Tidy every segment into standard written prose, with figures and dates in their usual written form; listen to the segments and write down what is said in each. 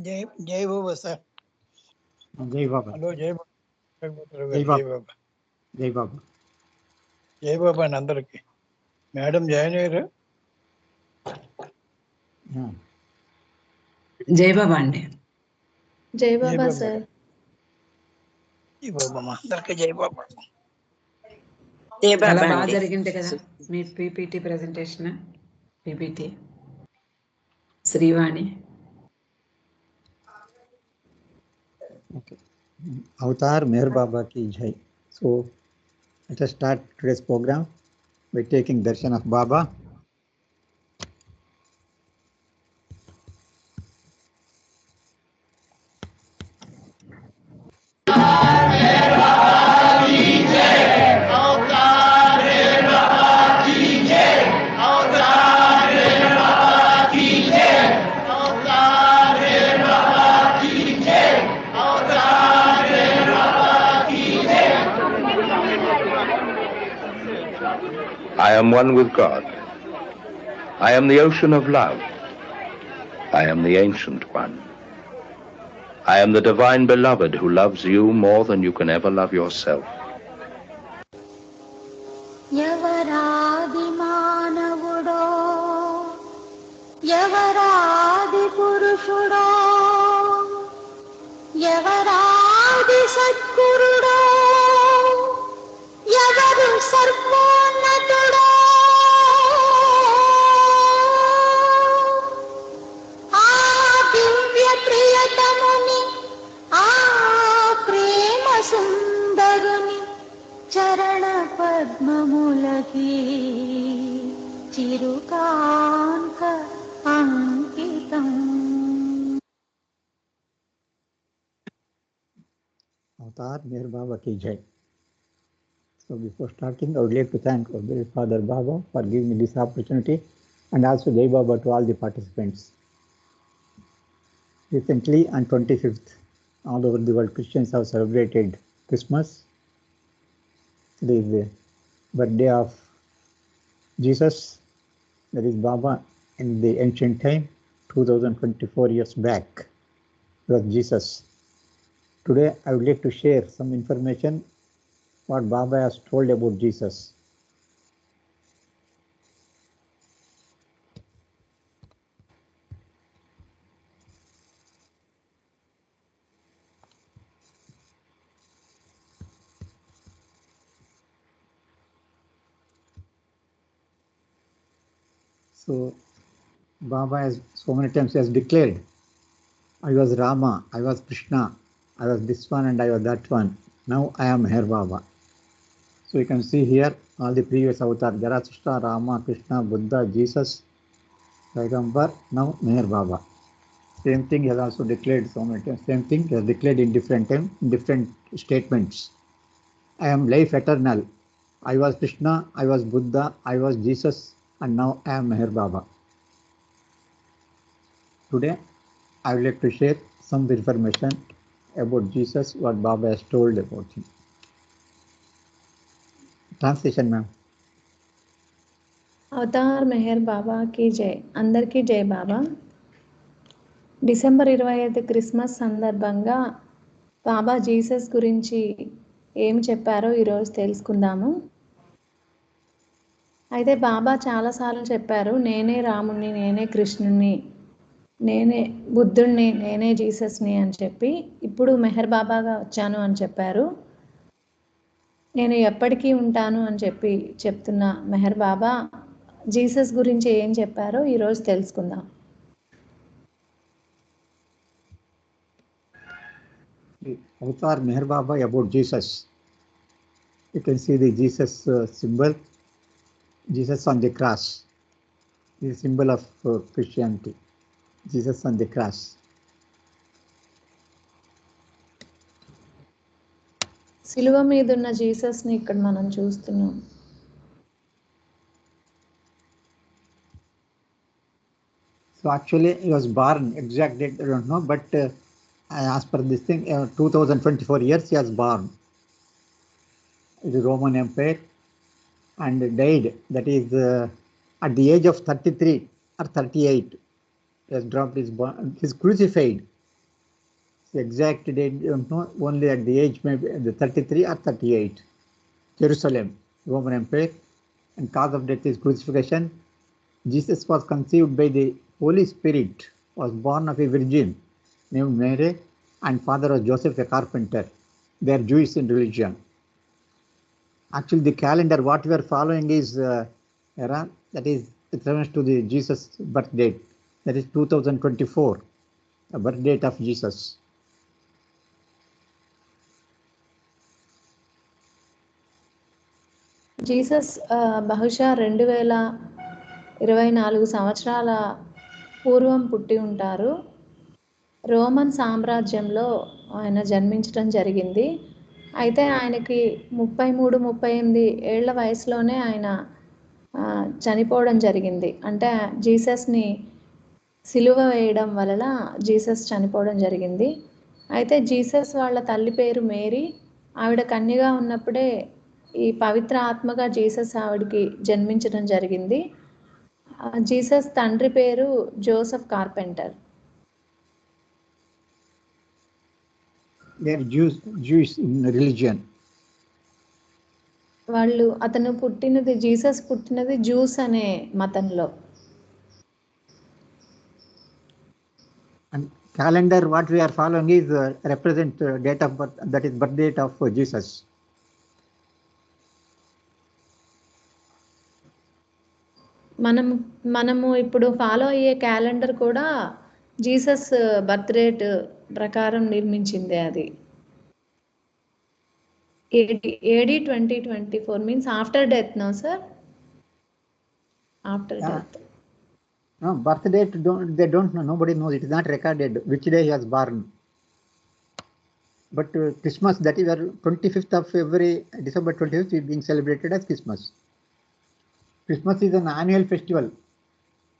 జై జై బాబా సార్. జై బాబా. హలో జై బాబా. జై జై బాబా. బాబా. జై బాబా. జై బాబా అని అందరికి. మేడం జాయిన్ అయ్యారు. జై బాబా అండి. జై బాబా సార్. జై బాబా మా అందరికి జై బాబా. చాలా బాగా జరిగింది కదా మీ PPT presentation. PPT Srivani. Okay. Avatar Meher Baba ki jai. So let us start today's program by taking darshan of Baba. I am one with God. I am the ocean of love. I am the ancient one. I am the divine beloved who loves you more than you can ever love yourself. ఎవరాది మానవుడో ఎవరాది పురుషుడో ఎవరాది సద్గురుడో ఎవరు సర్వోన్నతుడో ఆ దివ్య ప్రియతముని ఆ ప్రేమ సుందరుని చరణ పద్మములకి చిరుకాంక అంకితం. Avatar Meher Baba ki jai. So before starting, I would like to thank our dear Father Baba for giving me this opportunity, and also Jai Baba to all the participants. Recently, on 25th, all over the world, Christians have celebrated Christmas. Today is the birthday of Jesus, that is Baba. In the ancient time, 2024 years back, was Jesus. Today, I would like to share some information what Baba has told about Jesus. So, Baba has so many times has declared, I was Rama, I was Krishna, I was this one and I was that one. Now I am Meher Baba. So you can see here all the previous avatars, Zarathustra, Rama, Krishna, Buddha, Jesus, Paigambar, now Meher Baba. Same thing he has also declared so many times. Same thing he has declared in different time, in different statements. I am life eternal. I was Krishna, I was Buddha, I was Jesus, and now I am Meher Baba. Today, I would like to share some information about Jesus, what Baba has told about him. Translation, ma'am. Avatar Meher బాబాకి జై. అందరికీ జై బాబా. December 25 Christmas సందర్భంగా బాబా Jesus గురించి ఏం చెప్పారో ఈరోజు తెలుసుకుందాము. అయితే బాబా చాలాసార్లు చెప్పారు, నేనే రాముణ్ణి, నేనే కృష్ణుణ్ణి, నేనే బుద్ధుణ్ణి, నేనే జీసస్ని అని చెప్పి. ఇప్పుడు మెహర్ బాబాగా వచ్చాను అని చెప్పారు. నేను ఎప్పటికీ ఉంటాను అని చెప్పి చెప్తున్న మెహర్ బాబా జీసస్ గురించి ఏం చెప్పారో ఈరోజు తెలుసుకుందాం. Avatar Meher Baba about Jesus. You can see the Jesus symbol, Jesus on the cross, the symbol of Christianity, Jesus on the cross. సిలువ మీద ఉన్న జీసస్ని ఇక్కడ మనం చూస్తున్నాం. So actually he was born, exact date I don't know, but as per this thing, 2024 years he was born in the Roman Empire and died, that is at the age of 33 or 38, has dropped his crucified. The exact date, don't know, only at the age maybe the 33 or 38. Jerusalem, Roman Empire, and cause of death is crucifixion. Jesus was conceived by the Holy Spirit, was born of a virgin named Mary, and father was Joseph, a carpenter. They are Jewish in religion. Actually, the calendar what we are following is era, that is it refers to the Jesus birth date. That is 2024, the birth date of Jesus. Jesus బహుశా 2024 సంవత్సరాల పూర్వం పుట్టి ఉంటారు. Roman సామ్రాజ్యంలో ఆయన జన్మించడం జరిగింది. అయితే ఆయనకి 33-38 ఏళ్ల వయసులోనే ఆయన చనిపోవడం జరిగింది. అంటే జీసస్ని సిలువ వేయడం వలన జీసస్ చనిపోవడం జరిగింది. అయితే జీసస్ వాళ్ళ తల్లి పేరు మేరీ. ఆవిడ కన్యగా ఉన్నప్పుడే ఈ పవిత్ర ఆత్మగా జీసస్ ఆవిడకి జన్మించడం జరిగింది. జీసస్ తండ్రి పేరు Joseph carpenter. They are Jewish in religion. Jesus పుట్టినది జ్యూస్ అనే మతంలో. And calendar what we are following is represent date of birth, that is birth date of Jesus. మనము ఇప్పుడు ఫాలో అయ్యే క్యాలెండర్ కూడా జీసస్ బర్త్ రేట్ ప్రకారం నిర్మించిందే. అది AD 2024 means after death, no sir? After death. No, birth date they don't know. Nobody knows. It is not recorded which day he was born. But Christmas, that is 25th of February, December 25th is being celebrated as Christmas. Christmas is an annual festival.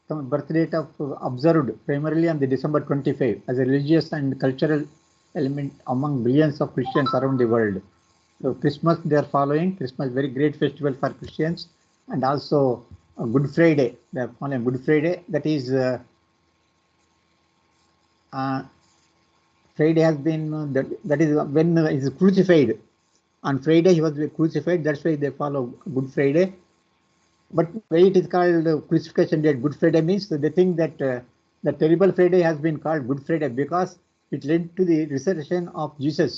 Some birth date of observed primarily on the December 25 as a religious and cultural element among billions of Christians around the world. So Christmas they are following. Christmas very great festival for Christians, and also Good Friday. They are following Good Friday. That is Friday has been that is when he is crucified. On Friday he was crucified. That's why they follow Good Friday. But why it is called crucifixion date Good Friday means they think that the terrible Friday has been called Good Friday because it led to the resurrection of Jesus,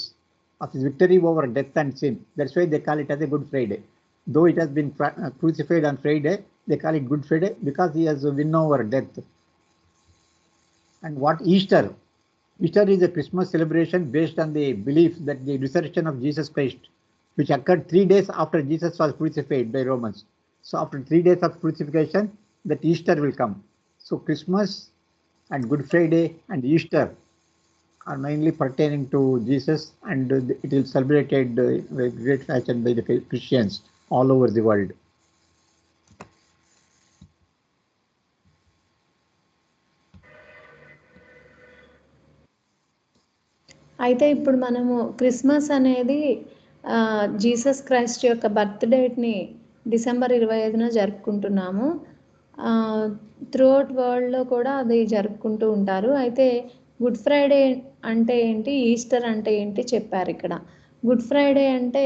of his victory over death and sin. That's why they call it as a Good Friday. Though it has been crucified on Friday, they call it Good Friday because he has won over death. And what Easter? Easter is a Christmas celebration based on the belief that the resurrection of Jesus Christ, which occurred 3 days after Jesus was crucified by Romans. So after 3 days of crucifixion, that Easter will come. So Christmas and Good Friday and Easter are mainly pertaining to Jesus, and it is celebrated with great fashion by the Christians all over the world. అయితే ఇప్పుడు మనము Christmas అనేది Jesus Christ యొక్క birth డేట్ని December 25న జరుపుకుంటున్నాము. Throughout వరల్డ్లో కూడా అది జరుపుకుంటూ ఉంటారు. అయితే గుడ్ ఫ్రైడే అంటే ఏంటి, ఈస్టర్ అంటే ఏంటి చెప్పారు ఇక్కడ. గుడ్ ఫ్రైడే అంటే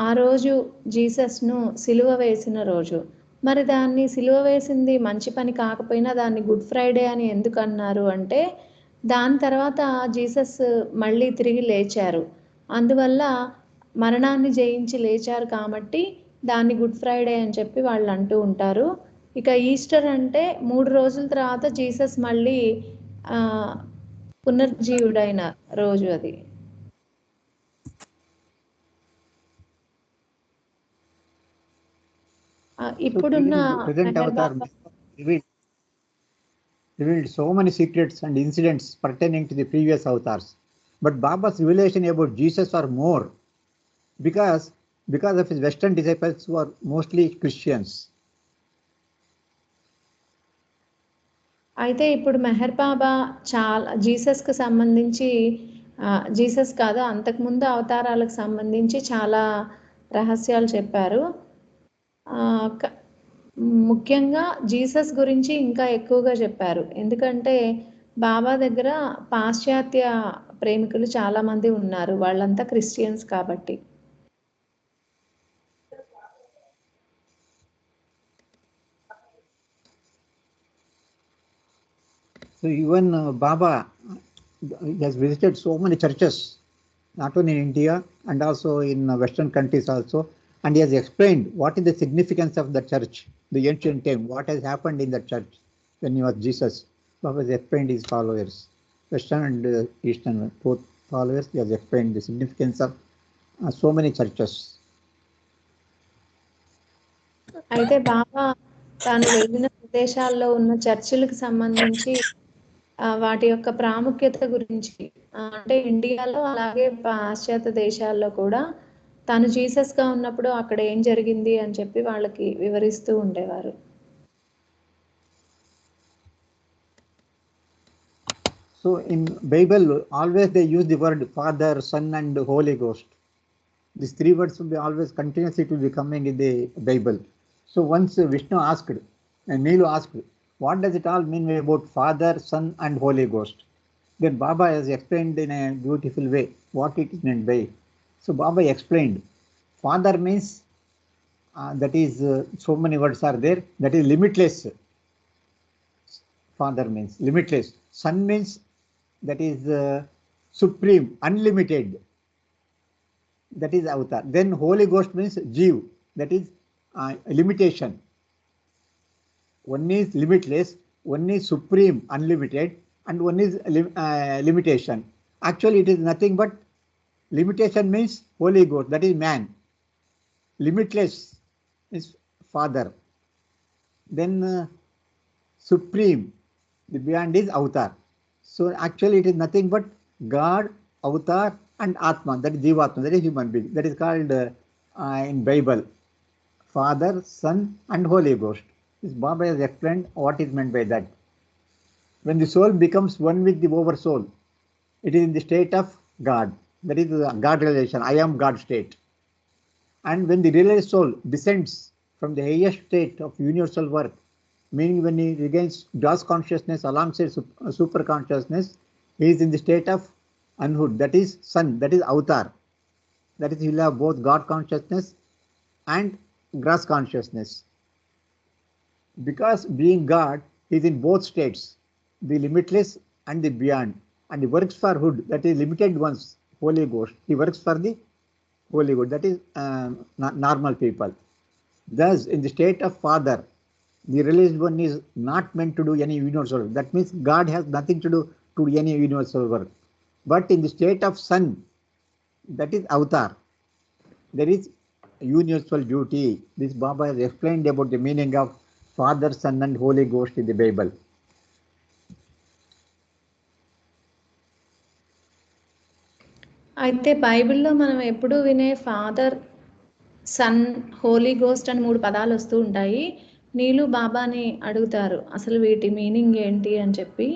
ఆ రోజు జీసస్ను సిలువ వేసిన రోజు. మరి దాన్ని సిలువ వేసింది మంచి పని కాకపోయినా దాన్ని గుడ్ ఫ్రైడే అని ఎందుకు అన్నారు అంటే, దాని తర్వాత జీసస్ మళ్ళీ తిరిగి లేచారు. అందువల్ల మరణాన్ని జయించి లేచారు కాబట్టి దాన్ని గుడ్ ఫ్రైడే అని చెప్పి వాళ్ళు అంటూ ఉంటారు. ఇక ఈస్టర్ అంటే 3 రోజుల తర్వాత జీసస్ మళ్ళీ పునర్జీవుడైన రోజు అది. ఇప్పుడున్న revealed so many secrets and incidents pertaining to the previous avatars. But Baba's revelation about Jesus are more because of his Western disciples who are mostly Christians. అయితే ఇప్పుడు మెహర్ బాబా చాలా జీసస్కి సంబంధించి, జీసస్ కాదు అంతకుముందు అవతారాలకు సంబంధించి చాలా రహస్యాలు చెప్పారు. ముఖ్యంగా జీసస్ గురించి ఇంకా ఎక్కువగా చెప్పారు. ఎందుకంటే బాబా దగ్గర పాశ్చాత్య ప్రేమికులు చాలామంది ఉన్నారు. వాళ్ళంతా క్రిస్టియన్స్ కాబట్టి. So even Baba has visited so many churches, not only in India and also in Western countries also, and he has explained what is the significance of the church, the ancient time, what has happened in the church when he was Jesus. Baba has explained his followers, Western and Eastern, both followers. He has explained the significance of so many churches. అయితే బాబా తాను వెళ్ళిన ప్రదేశాల్లో ఉన్న చర్చిలకు సంబంధించి వాటి యొక్క ప్రాముఖ్యత గురించి, అంటే ఇండియాలో అలాగే పాశ్చాత్య దేశాల్లో కూడా తను జీసస్గా ఉన్నప్పుడు అక్కడ ఏం జరిగింది అని చెప్పి వాళ్ళకి వివరిస్తూ ఉండేవారు. So in Bible always they use the word Father, Son and Holy Ghost. These three words will be always continuously to be coming in the Bible. So once Vishnu asked and Nilu asked, what does it all mean about Father, Son and Holy Ghost? Then Baba has explained in a beautiful way what it is meant by. So Baba explained, Father means that is so many words are there, that is limitless. Father means limitless. Son means that is supreme, unlimited. That is avatar. Then Holy Ghost means Jeev, that is limitation. One is limitless, one is supreme, unlimited, and one is limitation. Actually, it is nothing but limitation means Holy Ghost, that is man. Limitless is Father. Then supreme, the beyond is avatar. So actually, it is nothing but God, avatar, and Atma, that is Jivatma, that is human being. That is called in Bible Father, Son, and Holy Ghost. This Baba has explained what is meant by that. When the soul becomes one with the oversoul, it is in the state of God. That is the God realization. I am God state. And when the realized soul descends from the highest state of universal work, meaning when he regains gross consciousness alongside super consciousness, he is in the state of unhood. That is Son, that is avatar. That is, he will have both God consciousness and gross consciousness. Because being God, he is in both states, the limitless and the beyond, and he works for hood, that is limited ones, Holy Ghost. He works for the Holy Ghost, that is normal people. Thus, in the state of Father, the realized one is not meant to do any universal work. That means God has nothing to do to any universal work. But in the state of Son, that is avatar, there is universal duty. This Baba has explained about the meaning of Father, Son and Holy Ghost in the Bible. అయితే బైబిల్లో మనం ఎప్పుడూ వినే father, sun, Holi ghost అని 3 పదాలు వస్తూ ఉంటాయి. నీలు బాబాని అడుగుతారు అసలు వీటి మీనింగ్ ఏంటి అని చెప్పి.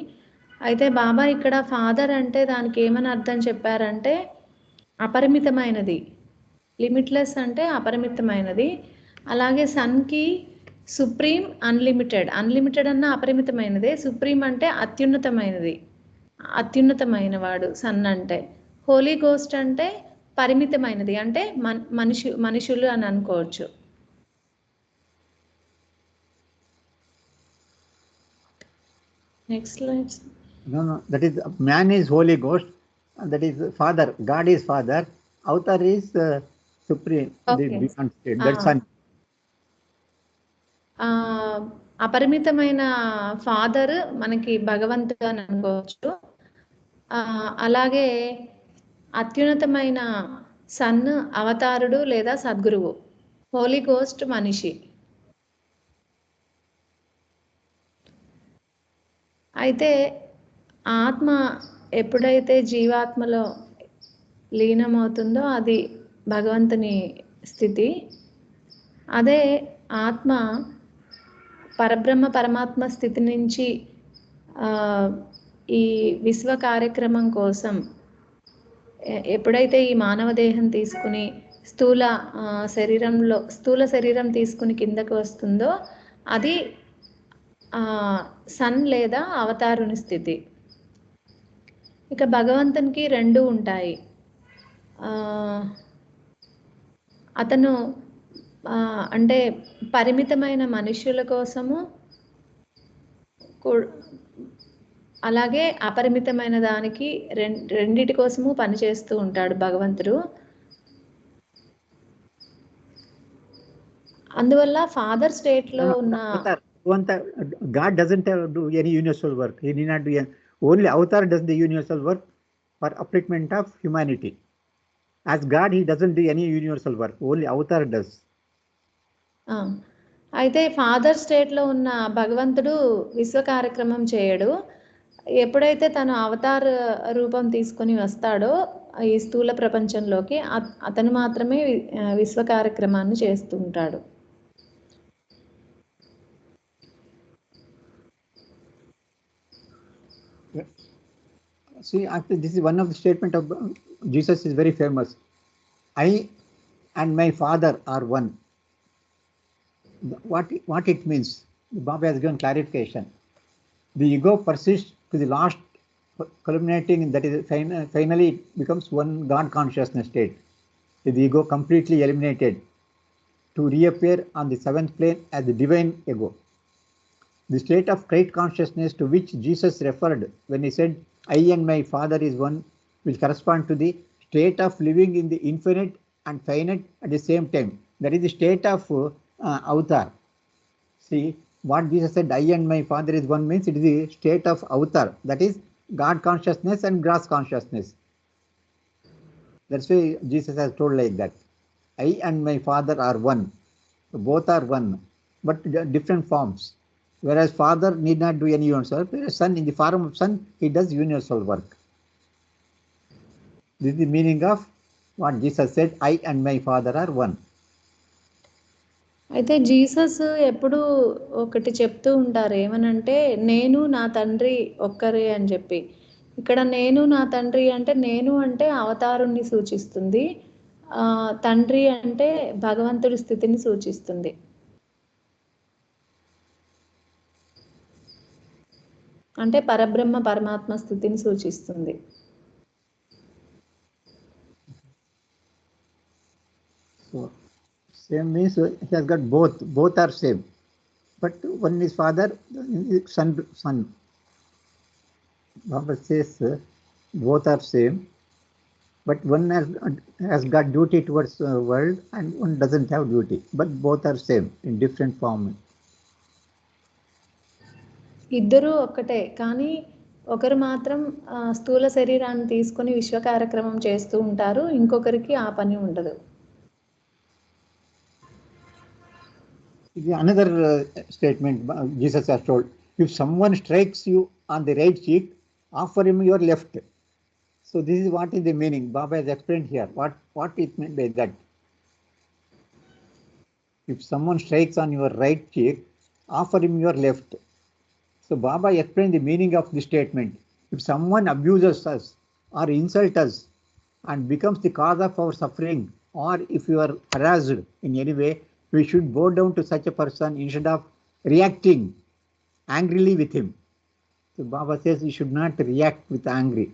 అయితే బాబా ఇక్కడ ఫాదర్ అంటే దానికి ఏమని అర్థం చెప్పారంటే అపరిమితమైనది, లిమిట్లెస్ అంటే అపరిమితమైనది. అలాగే సన్కి సుప్రీం, అన్లిమిటెడ్. అన్లిమిటెడ్ అన్న అపరిమితమైనదే, సుప్రీం అంటే అత్యున్నతమైనది, అత్యున్నతమైన వాడు సన్ అంటే. హోలీ గోస్ట్ అంటే పరిమితమైనది, అంటే మనుషులు అని అనుకోవచ్చు. Next slide. No, that is man is Holy Ghost, that is Father. God is Father. Avatar is supreme, Okay. the beyond state. That's Son. అపరిమితమైన ఫాదర్ మనకి భగవంతుడు అని అనుకోవచ్చు. అలాగే అత్యున్నతమైన సన్ అవతారుడు లేదా సద్గురువు. హోలీ గోస్ట్ మనిషి. అయితే ఆత్మ ఎప్పుడైతే జీవాత్మలో లీనమవుతుందో అది భగవంతుని స్థితి. అదే ఆత్మ పరబ్రహ్మ పరమాత్మ స్థితి నుంచి ఈ విశ్వ కార్యక్రమం కోసం ఎప్పుడైతే ఈ మానవ దేహం తీసుకుని స్థూల శరీరం తీసుకుని కిందకు వస్తుందో అది సన్ లేదా అవతారుని స్థితి. ఇక భగవంతునికి రెండు ఉంటాయి. అతను అంటే పరిమితమైన మనుష్యుల కోసము అలాగే అపరిమితమైన దానికి రెండిటి కోసము పనిచేస్తూ ఉంటాడు భగవంతుడు. అందువల్ల ఫాదర్ స్టేట్ లో ఉన్న God doesn't have to do any universal work. He need not do only avatar does the universal work for upliftment of humanity. As God, he doesn't do any universal work. Only avatar does. అయితే father state లో ఉన్న భగవంతుడు విశ్వ కార్యక్రమం చేయడు. ఎప్పుడైతే తను Avatar రూపం తీసుకొని వస్తాడో ఈ స్థూల ప్రపంచంలోకి అతను మాత్రమే విశ్వ కార్యక్రమాన్ని చేస్తూ ఉంటాడు. See, actually, this is one of the statement of Jesus is very famous. I and my Father are one. What it means? Baba has given clarification. The ego persists to the last, culminating in that is finally it becomes one God consciousness state. The ego completely eliminated to reappear on the seventh plane as the divine ego. The state of great consciousness to which Jesus referred when he said, I and my Father is one, will correspond to the state of living in the infinite and finite at the same time. That is the state of avatar. See, what Jesus said, I and my Father is one means it is the state of avatar. That is God consciousness and gross consciousness. That's why Jesus has told like that. I and my Father are one. Both are one, but different forms. Whereas Father need not do any universal work, whereas Son, in the form of Son, he does universal work. This is the meaning of what Jesus said, I and my Father are one. అయితే Jesus ఎప్పుడు ఒకటి చెప్తూ ఉంటారు, ఏమనంటే నేను నా తండ్రి ఒక్కరే అని చెప్పి. ఇక్కడ నేను నా తండ్రి అంటే నేను అంటే అవతారుణ్ణి సూచిస్తుంది, తండ్రి అంటే భగవంతుడి స్థితిని సూచిస్తుంది. అంటే పరబ్రహ్మ పరమాత్మ స్థితిని సూచిస్తుంది. So same means he has got both are same, but one is Father, son. Baba says both are same, but one has got duty towards world and one doesn't have duty, but both are same in different form. ఇద్దరు ఒక్కటే, కానీ ఒకరు మాత్రం స్థూల శరీరాన్ని తీసుకొని విశ్వ కార్యక్రమం చేస్తూ ఉంటారు, ఇంకొకరికి ఆ పని ఉండదు. Another statement Jesus has told, if someone strikes you on the right cheek, offer him your left. So this is what is the meaning. Baba has explained here what it meant by that. If someone strikes on your right cheek, offer him your left. So Baba explained the meaning of the statement. If someone abuses us or insults us and becomes the cause of our suffering, or if you are harassed in any way, we should bow down to such a person instead of reacting angrily with him. So Baba says we should not react with anger,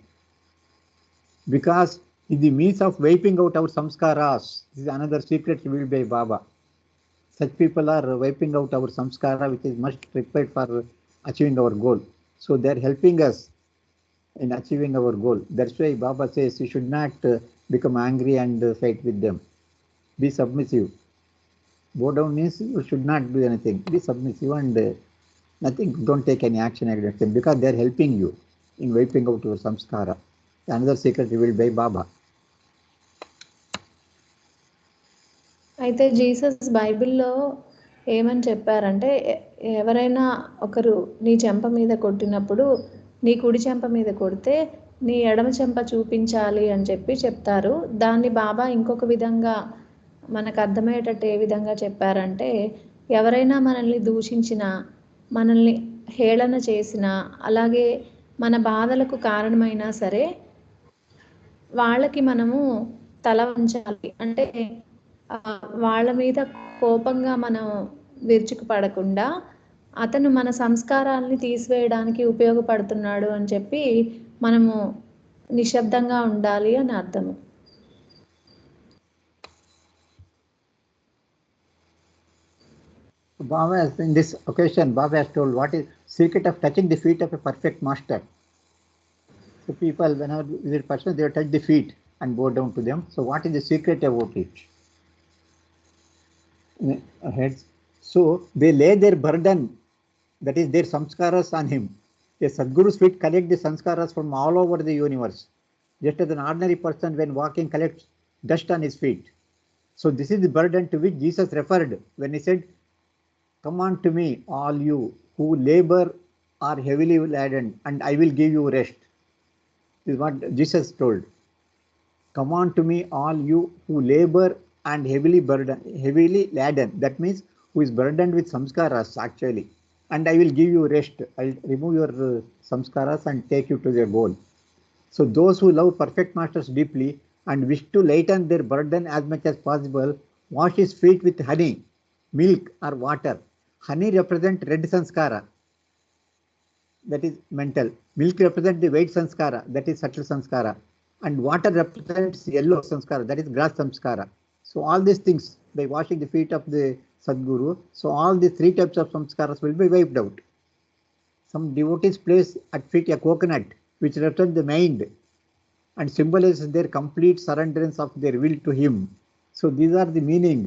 because it is the means of wiping out our samskaras. This is another secret revealed by Baba. Such people are wiping out our samskara, which is much required for achieving our goal. So they are helping us in achieving our goal. That's why Baba says you should not become angry and fight with them. Be submissive. Bow down means you should not do anything. Be submissive and nothing. Don't take any action against them, because they are helping you in wiping out your samskara. Another secret revealed by Baba. అయితే Jesus బైబిల్లో ఏమని చెప్పారంటే, ఎవరైనా ఒకరు నీ చెంప మీద కొట్టినప్పుడు నీ కుడి చెంప మీద కొడితే నీ ఎడమ చెంప చూపించాలి అని చెప్పి చెప్తారు. దాన్ని బాబా ఇంకొక విధంగా మనకు అర్థమయ్యేటట్టు ఏ విధంగా చెప్పారంటే, ఎవరైనా మనల్ని దూషించినా, మనల్ని హేళన చేసినా, అలాగే మన బాధలకు కారణమైనా సరే వాళ్ళకి మనము తల వంచాలి. అంటే వాళ్ళ మీద కోపంగా మనం విరుచుకుపడకుండా అతను మన సంస్కారాలని తీసివేయడానికి ఉపయోగపడుతున్నాడు అని చెప్పి మనము నిశ్శబ్దంగా ఉండాలి అని అర్థము. Baba has, in this occasion, Baba has told what is secret of touching the feet of a perfect master. So people, whenever visit person, they touch the feet and bow down to them. So what is the secret about it? Heads. So they lay their burden, that is their samskaras, on him. A Sadguru's feet collect the samskaras from all over the universe. Just as an ordinary person when walking collects dust on his feet. So this is the burden to which Jesus referred when he said, "Come unto me, all you who labor are heavily laden, and I will give you rest." This is what Jesus told. Come unto me, all you who labor and heavily laden. That means who is burdened with samskaras actually. And I will give you rest. I'll remove your samskaras and take you to their goal. So those who love perfect masters deeply and wish to lighten their burden as much as possible, wash his feet with honey, milk or water. Honey represents red sanskara, that is mental. Milk represents the white sanskara, that is subtle sanskara. And water represents yellow sanskara, that is grass sanskara. So all these things, by washing the feet of the Sadguru, so all these three types of samskaras will be wiped out. Some devotees place at feet a coconut, which represents the mind and symbolizes their complete surrenderance of their will to him. So these are the meaning.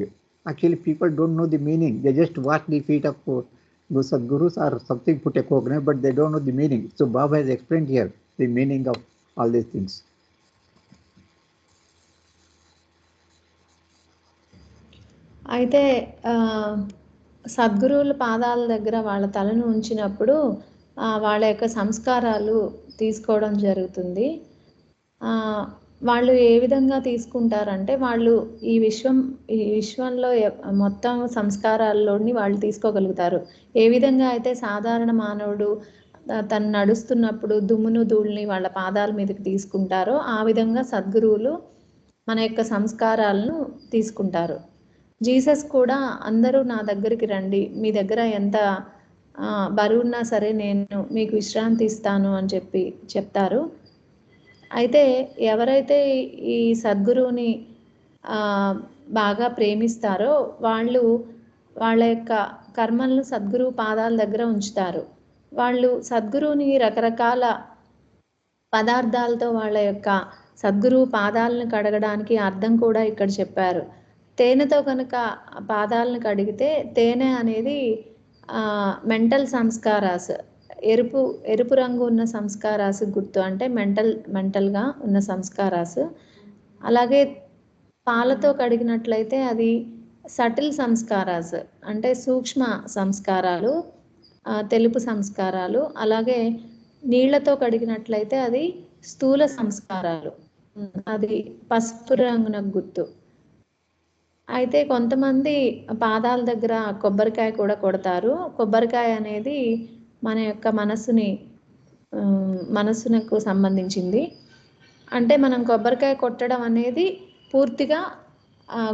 Actually, people don't know the meaning. They just wash the feet of those Sadgurus or something, put a coconut, but they don't know the meaning. So Baba has explained here the meaning of all these things. అయితే సద్గురువుల పాదాల దగ్గర వాళ్ళ తలను ఉంచినప్పుడు వాళ్ళ యొక్క సంస్కారాలు తీసుకోవడం జరుగుతుంది. వాళ్ళు ఏ విధంగా తీసుకుంటారంటే వాళ్ళు ఈ విశ్వంలో మొత్తం సంస్కారాల్లోని వాళ్ళు తీసుకోగలుగుతారు. ఏ విధంగా అయితే సాధారణ మానవుడు తను నడుస్తున్నప్పుడు దుమ్మును ధూళిని వాళ్ళ పాదాల మీదకి తీసుకుంటారో ఆ విధంగా సద్గురువులు మన యొక్క సంస్కారాలను తీసుకుంటారు. జీసస్ కూడా అందరూ నా దగ్గరికి రండి, మీ దగ్గర ఎంత బరువున్నా సరే నేను మీకు విశ్రాంతి ఇస్తాను అని చెప్పి చెప్తారు. అయితే ఎవరైతే ఈ సద్గురువుని బాగా ప్రేమిస్తారో వాళ్ళు వాళ్ళ యొక్క కర్మలను సద్గురువు పాదాల దగ్గర ఉంచుతారు. వాళ్ళు సద్గురువుని రకరకాల పదార్థాలతో వాళ్ళ యొక్క సద్గురువు పాదాలను కడగడానికి అర్థం కూడా ఇక్కడ చెప్పారు. తేనెతో కనుక పాదాలను కడిగితే తేనె అనేది మెంటల్ సంస్కారాస్, ఎరుపు రంగు ఉన్న సంస్కారాస్ గుర్తు, అంటే మెంటల్గా ఉన్న సంస్కారాస్. అలాగే పాలతో కడిగినట్లయితే అది సటిల్ సంస్కారాస్, అంటే సూక్ష్మ సంస్కారాలు, తెలుపు సంస్కారాలు. అలాగే నీళ్లతో కడిగినట్లయితే అది స్థూల సంస్కారాలు, అది పసుపు రంగున గుర్తు. అయితే కొంతమంది పాదాల దగ్గర కొబ్బరికాయ కూడా కొడతారు. కొబ్బరికాయ అనేది మన యొక్క మనస్సునకు సంబంధించింది. అంటే మనం కొబ్బరికాయ కొట్టడం అనేది పూర్తిగా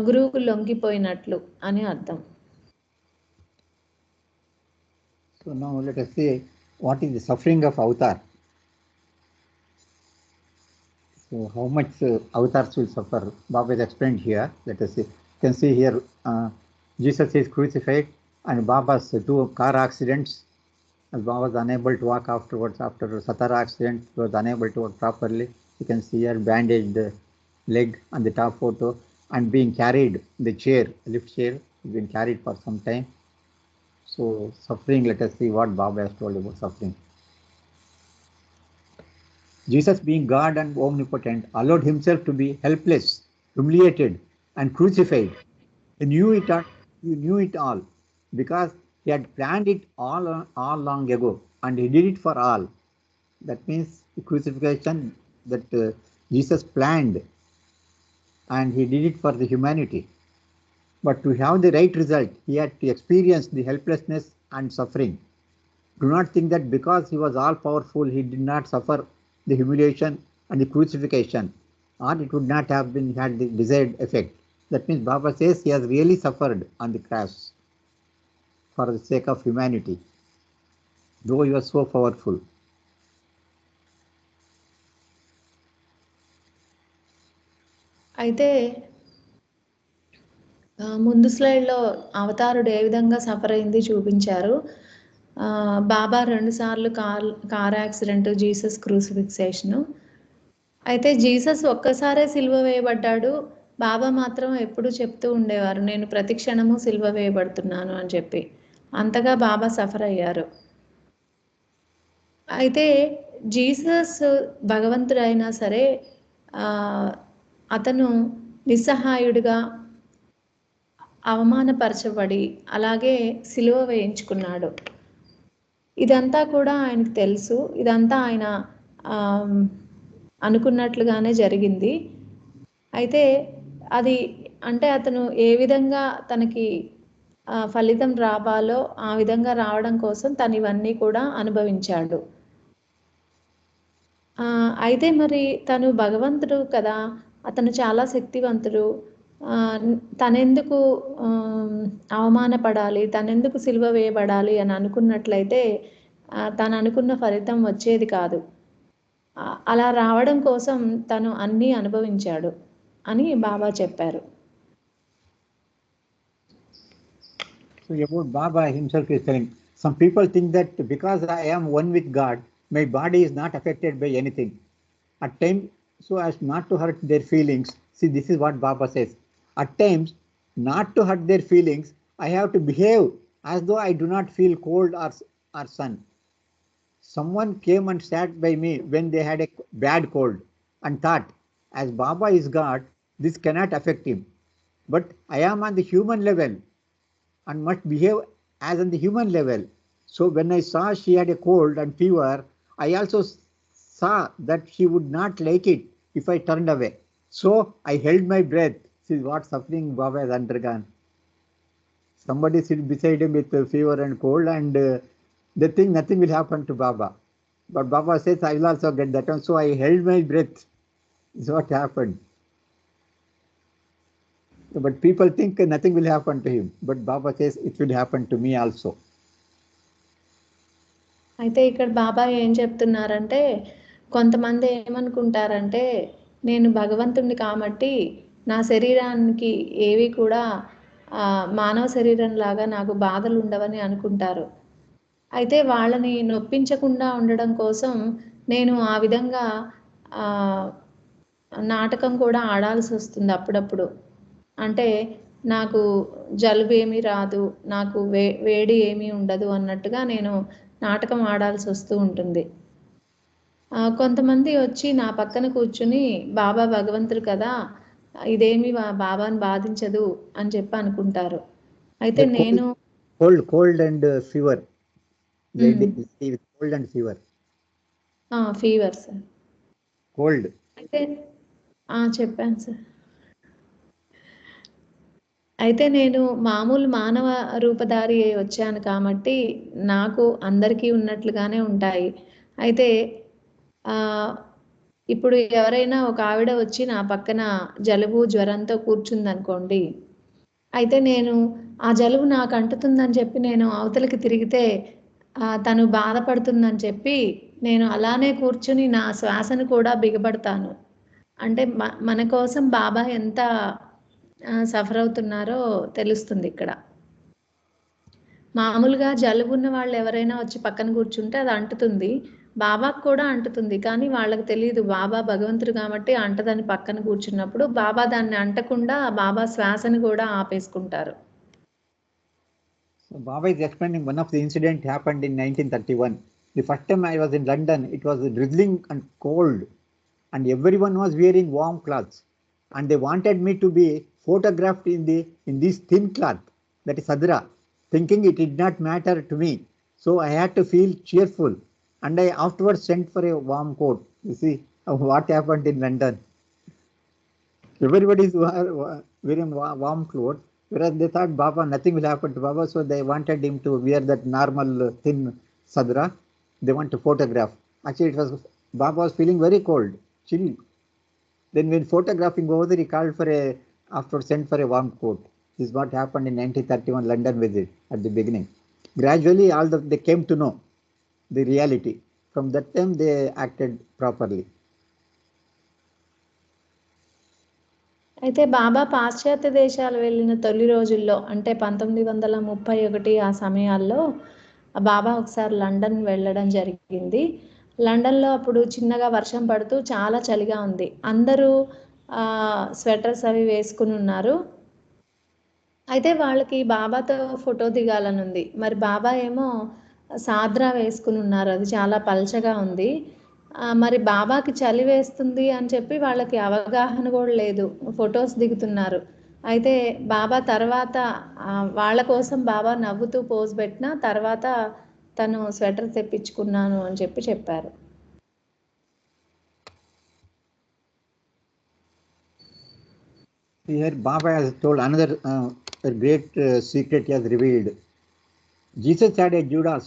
గురువుకు లొంగిపోయినట్లు అని అర్థం. So now let us see what is the suffering of avatar. So how much avatars will suffer? Baba has explained here. Let us see. You can see here Jesus is crucified and Baba's 2 car accidents. As Baba was unable to walk afterwards, after Satara accident, he was unable to walk properly. You can see here bandaged leg on the top photo and being carried, the chair, lift chair, being carried for some time. So suffering, let us see what Baba has told about suffering. Jesus, being God and omnipotent, allowed himself to be helpless, humiliated and crucified. He knew it all because he had planned it all long ago and he did it for all. That means the crucifixion that Jesus planned and he did it for the humanity. But to have the right result, he had to experience the helplessness and suffering. Do not think that because he was all powerful, he did not suffer the humiliation and the crucifixion, or it would not have had the desired effect. That means Baba says he has really suffered on the cross. for the sake of humanity, though you are so powerful. అయితే ముందు స్లైడ్లో అవతారుడు ఏ విధంగా suffer అయింది చూపించారు. బాబా 2 సార్లు car accident, Jesus క్రూసిఫిక్సేషను. అయితే Jesus ఒక్కసారే సిలువ వేయబడ్డాడు. బాబా మాత్రం ఎప్పుడూ చెప్తూ ఉండేవారు, నేను ప్రతి క్షణము సిలువ వేయబడుతున్నాను అని చెప్పి. అంతగా బాబా సఫర్ అయ్యారు. అయితే జీసస్ భగవంతుడైనా సరే అతను నిస్సహాయుడిగా అవమానపరచబడి అలాగే సిలువ వేయించుకున్నాడు. ఇదంతా కూడా ఆయనకు తెలుసు. ఇదంతా ఆయన అనుకున్నట్లుగానే జరిగింది. అయితే అది అంటే అతను ఏ విధంగా తనకి ఫలితం రావాలో ఆ విధంగా రావడం కోసం తను ఇవన్నీ కూడా అనుభవించాడు. అయితే మరి తను భగవంతుడు కదా, అతను చాలా శక్తివంతుడు. తనెందుకు అవమానపడాలి, తనెందుకు సిలువ వేయబడాలి అని అనుకున్నట్లయితే తను అనుకున్న ఫలితం వచ్చేది కాదు. అలా రావడం కోసం తను అన్నీ అనుభవించాడు అని బాబా చెప్పారు. So about Baba himself is telling, some people think that because I am one with God, my body is not affected by anything. At times, so as not to hurt their feelings. See, this is what Baba says. At times, not to hurt their feelings, I have to behave as though I do not feel cold or sun. Someone came and sat by me when they had a bad cold and thought, as Baba is God, this cannot affect him. But I am on the human level and must behave as on the human level. So when I saw she had a cold and fever, I also saw that she would not like it if I turned away. So I held my breath. See what suffering Baba has undergone. Somebody sit beside him with fever and cold, and they think nothing will happen to Baba. But Baba says, I will also get that one. So I held my breath. This is what happened. But people think nothing will happen to him. But Baba says it will happen to me also. అయితే ఇక్కడ బాబా ఏం చెప్తున్నారంటే, కొంతమంది ఏమనుకుంటారంటే, నేను భగవంతుడిని కాబట్టి నా శరీరానికి ఏవి కూడా మానవ శరీరం లాగా నాకు బాధలు ఉండవని అనుకుంటారు. అయితే వాళ్ళని నొప్పించకుండా ఉండడం కోసం నేను ఆ విధంగా నాటకం కూడా ఆడాల్సి వస్తుంది అప్పుడప్పుడు. అంటే నాకు జలుబు ఏమీ రాదు, నాకు వేడి ఏమీ ఉండదు అన్నట్టుగా నేను నాటకం ఆడాల్సి వస్తూ ఉంటుంది. కొంతమంది వచ్చి నా పక్కన కూర్చుని, బాబా భగవంతుడు కదా, ఇదేమి బాబాని బాధించదు అని చెప్పి అనుకుంటారు. అయితే నేను cold and fever, cold and fever, fever sir, cold అయితే చెప్పాను సార్. అయితే నేను మామూలు మానవ రూపధారి వచ్చాను కాబట్టి నాకు అందరికీ ఉన్నట్లుగానే ఉంటాయి. అయితే ఇప్పుడు ఎవరైనా ఒక ఆవిడ వచ్చి నా పక్కన జలుబు జ్వరంతో కూర్చుందనుకోండి, అయితే నేను ఆ జలుబు నాకు అంటుతుందని చెప్పి నేను అవతలకి తిరిగితే తను బాధపడుతుందని చెప్పి నేను అలానే కూర్చుని నా శ్వాసను కూడా బిగబడతాను. అంటే మన కోసం బాబా ఎంత సఫర్ అవుతున్నారో తెలుస్తుంది ఇక్కడ. మామూలుగా జలుబు ఉన్న వాళ్ళు ఎవరైనా వచ్చి పక్కన కూర్చుంటే అది అంటుతుంది, బాబాకు కూడా అంటుతుంది. కానీ వాళ్ళకి తెలియదు బాబా భగవంతుడు కాబట్టి అంటదని పక్కన కూర్చున్నప్పుడు బాబా దాన్ని అంటకుండా బాబా శ్వాసను కూడా ఆపేసుకుంటారు. So Baba is explaining one of the incident happened in 1931. The first time I was in London, it was drizzling and cold, and everyone was wearing warm clothes, and they wanted me to be photographed in this thin cloth, that is sadra, thinking it did not matter to me. So I had to feel cheerful, and I afterwards sent for a warm coat. You see what happened in London. Everybody is wearing warm clothes, whereas they thought Baba, nothing will happen to Baba, so they wanted him to wear that normal thin sadra. They want to photograph. Actually, Baba was feeling very cold, chill. Then when photographing over there, he called for after sent for a warm coat. This is what happened in 1931 London visit at the beginning. Gradually, they came to know the reality. From that time, they acted properly. అయితే బాబా పాశ్చాత్య దేశాలు వెళ్ళిన తొలి రోజుల్లో అంటే 1931 ఆ సమయాల్లో బాబా ఒకసారి లండన్ వెళ్ళడం జరిగింది. లండన్లో అప్పుడు చిన్నగా వర్షం పడుతూ చాలా చలిగా ఉంది. అందరూ స్వెటర్స్ అవి వేసుకుని ఉన్నారు. అయితే వాళ్ళకి బాబాతో ఫోటో దిగాలని ఉంది. మరి బాబా ఏమో సాద్రా వేసుకుని ఉన్నారు. అది చాలా పల్చగా ఉంది. మరి బాబాకి చలి వేస్తుంది అని చెప్పి వాళ్ళకి అవగాహన కూడా లేదు. ఫొటోస్ దిగుతున్నారు. అయితే బాబా తర్వాత వాళ్ళ కోసం బాబా నవ్వుతూ పోజ్ పెట్టిన తర్వాత తను స్వెటర్ తెప్పించుకున్నాను అని చెప్పారు. Here Baba has told another great secret he has revealed. Jesus had a Judas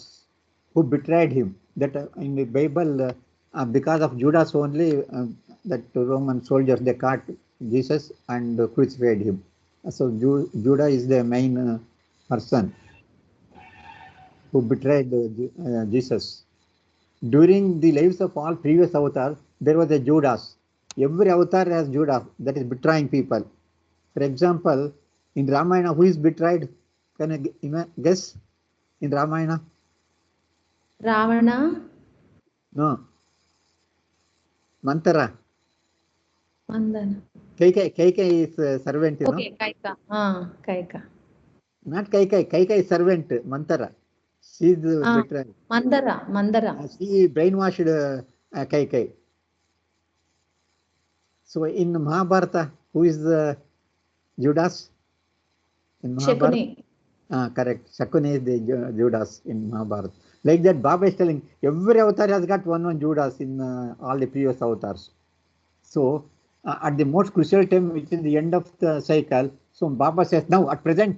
who betrayed him. That in the Bible, because of Judas only, that Roman soldiers, they caught Jesus and crucified him. So Judas is the main person who betrayed Jesus. During the lives of all previous avatars, there was a Judas. Every avatar has Judas, that is betraying people. For example, in Ramayana, who is betrayed? Can you guess? In Ramayana? Ravana? No. Mantara. Mandana. Kaikai is servant. Okay, no? Kaika. Kaika. Not Kaikai. Kaikai is servant. Mantara. She is betrayed. Mandara. She brainwashed Kaikai. So in Mahabharata, who is Judas? In Mahabharata? Shakuni. Correct. Shakuni is the Judas in Mahabharata. Like that, Baba is telling every avatar has got one Judas in all the previous avatars. So at the most crucial time, which is the end of the cycle, so Baba says, now at present,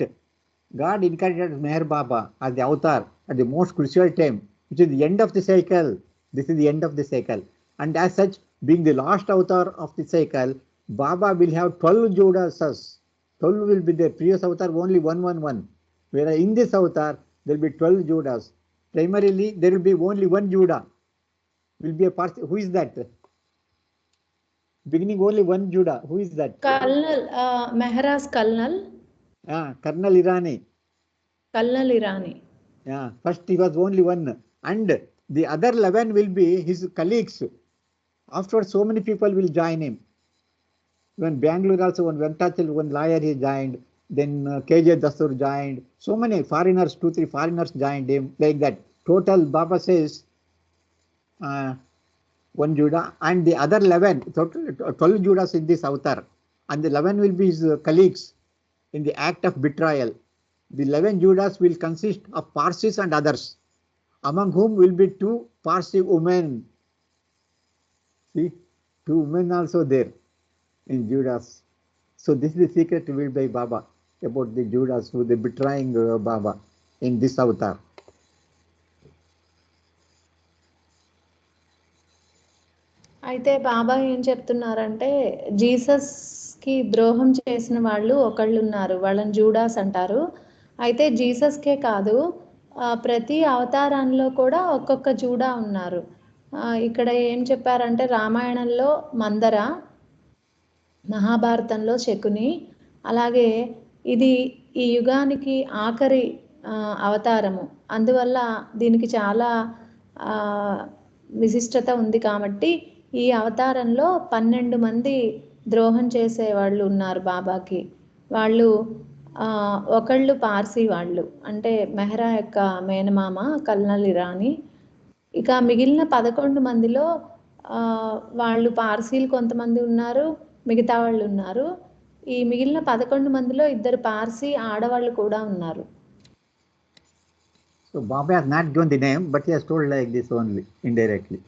God incarnated Meher Baba as the avatar at the most crucial time, which is the end of the cycle. This is the end of the cycle. And as such, being the last avatar of the cycle, Baba will have 12 Judases. 12 will be the previous avatar, only 111. Whereas in this avatar, there will be 12 Judas. Primarily, there will be only one Judah. Will be a part. Who is that? Beginning only one Judah. Who is that? Colonel, Mehra's Colonel. Colonel Irani. Colonel Irani. Yeah, first he was only one. And the other 11 will be his colleagues. Afterwards, so many people will join him. When Bangalore also, one Venkatachal, one lawyer he joined, then KJ Dastur joined, so many foreigners, 2-3 foreigners joined him, like that. Total, Baba says, one Judah, and the other 11, total 12 Judas in this avatar, and the 11 will be his colleagues in the act of betrayal. The 11 Judas will consist of Parsis and others, among whom will be 2 Parsi women. See, 2 women also there in Judas. So this is the secret revealed by Baba about the Judas who they betraying Baba in this avatar. అయితే బాబా ఏం చెప్తున్నారంటే జీసస్కి ద్రోహం చేసిన వాళ్ళు ఒకళ్ళు ఉన్నారు, వాళ్ళని Judas అంటారు. అయితే జీసస్కే కాదు, ప్రతి అవతారంలో కూడా ఒక్కొక్క జూడా ఉన్నారు. ఇక్కడ ఏం చెప్పారంటే రామాయణంలో మందర, మహాభారతంలో శకుని, అలాగే ఇది ఈ యుగానికి ఆఖరి అవతారము, అందువల్ల దీనికి చాలా విశిష్టత ఉంది. కాబట్టి ఈ అవతారంలో 12 మంది ద్రోహం చేసే వాళ్ళు ఉన్నారు బాబాకి. వాళ్ళు ఒకళ్ళు పార్సీ వాళ్ళు, అంటే మెహ్రా యొక్క మేనమామ కల్నల్ ఇరానీ. ఇక మిగిలిన 11 మందిలో వాళ్ళు పార్సీలు కొంతమంది ఉన్నారు, మిగతా వాళ్ళు ఉన్నారు. ఈ మిగిలిన 11 మందిలో 2 పార్సీ ఆడవాళ్ళు కూడా ఉన్నారు. So Baba has not given the name, but he has told like this only, indirectly.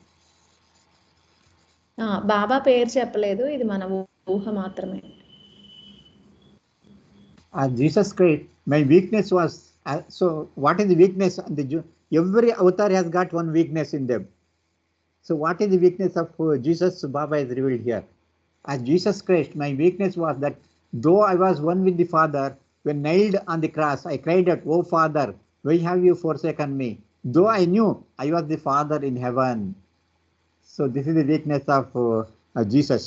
బాబా పేరు చెప్పలేదు, ఇది మన ఊహ మాత్రమే. Jesus Christ, my weakness was, so what is the weakness? Every avatar has got one weakness in them. So what is the weakness of Jesus? Baba is revealed here. As Jesus Christ, my weakness was that though I was one with the Father, when nailed on the cross, I cried out, "Oh Father, Why have you forsaken me? Though I knew I was the Father in heaven. So this is the weakness of Jesus.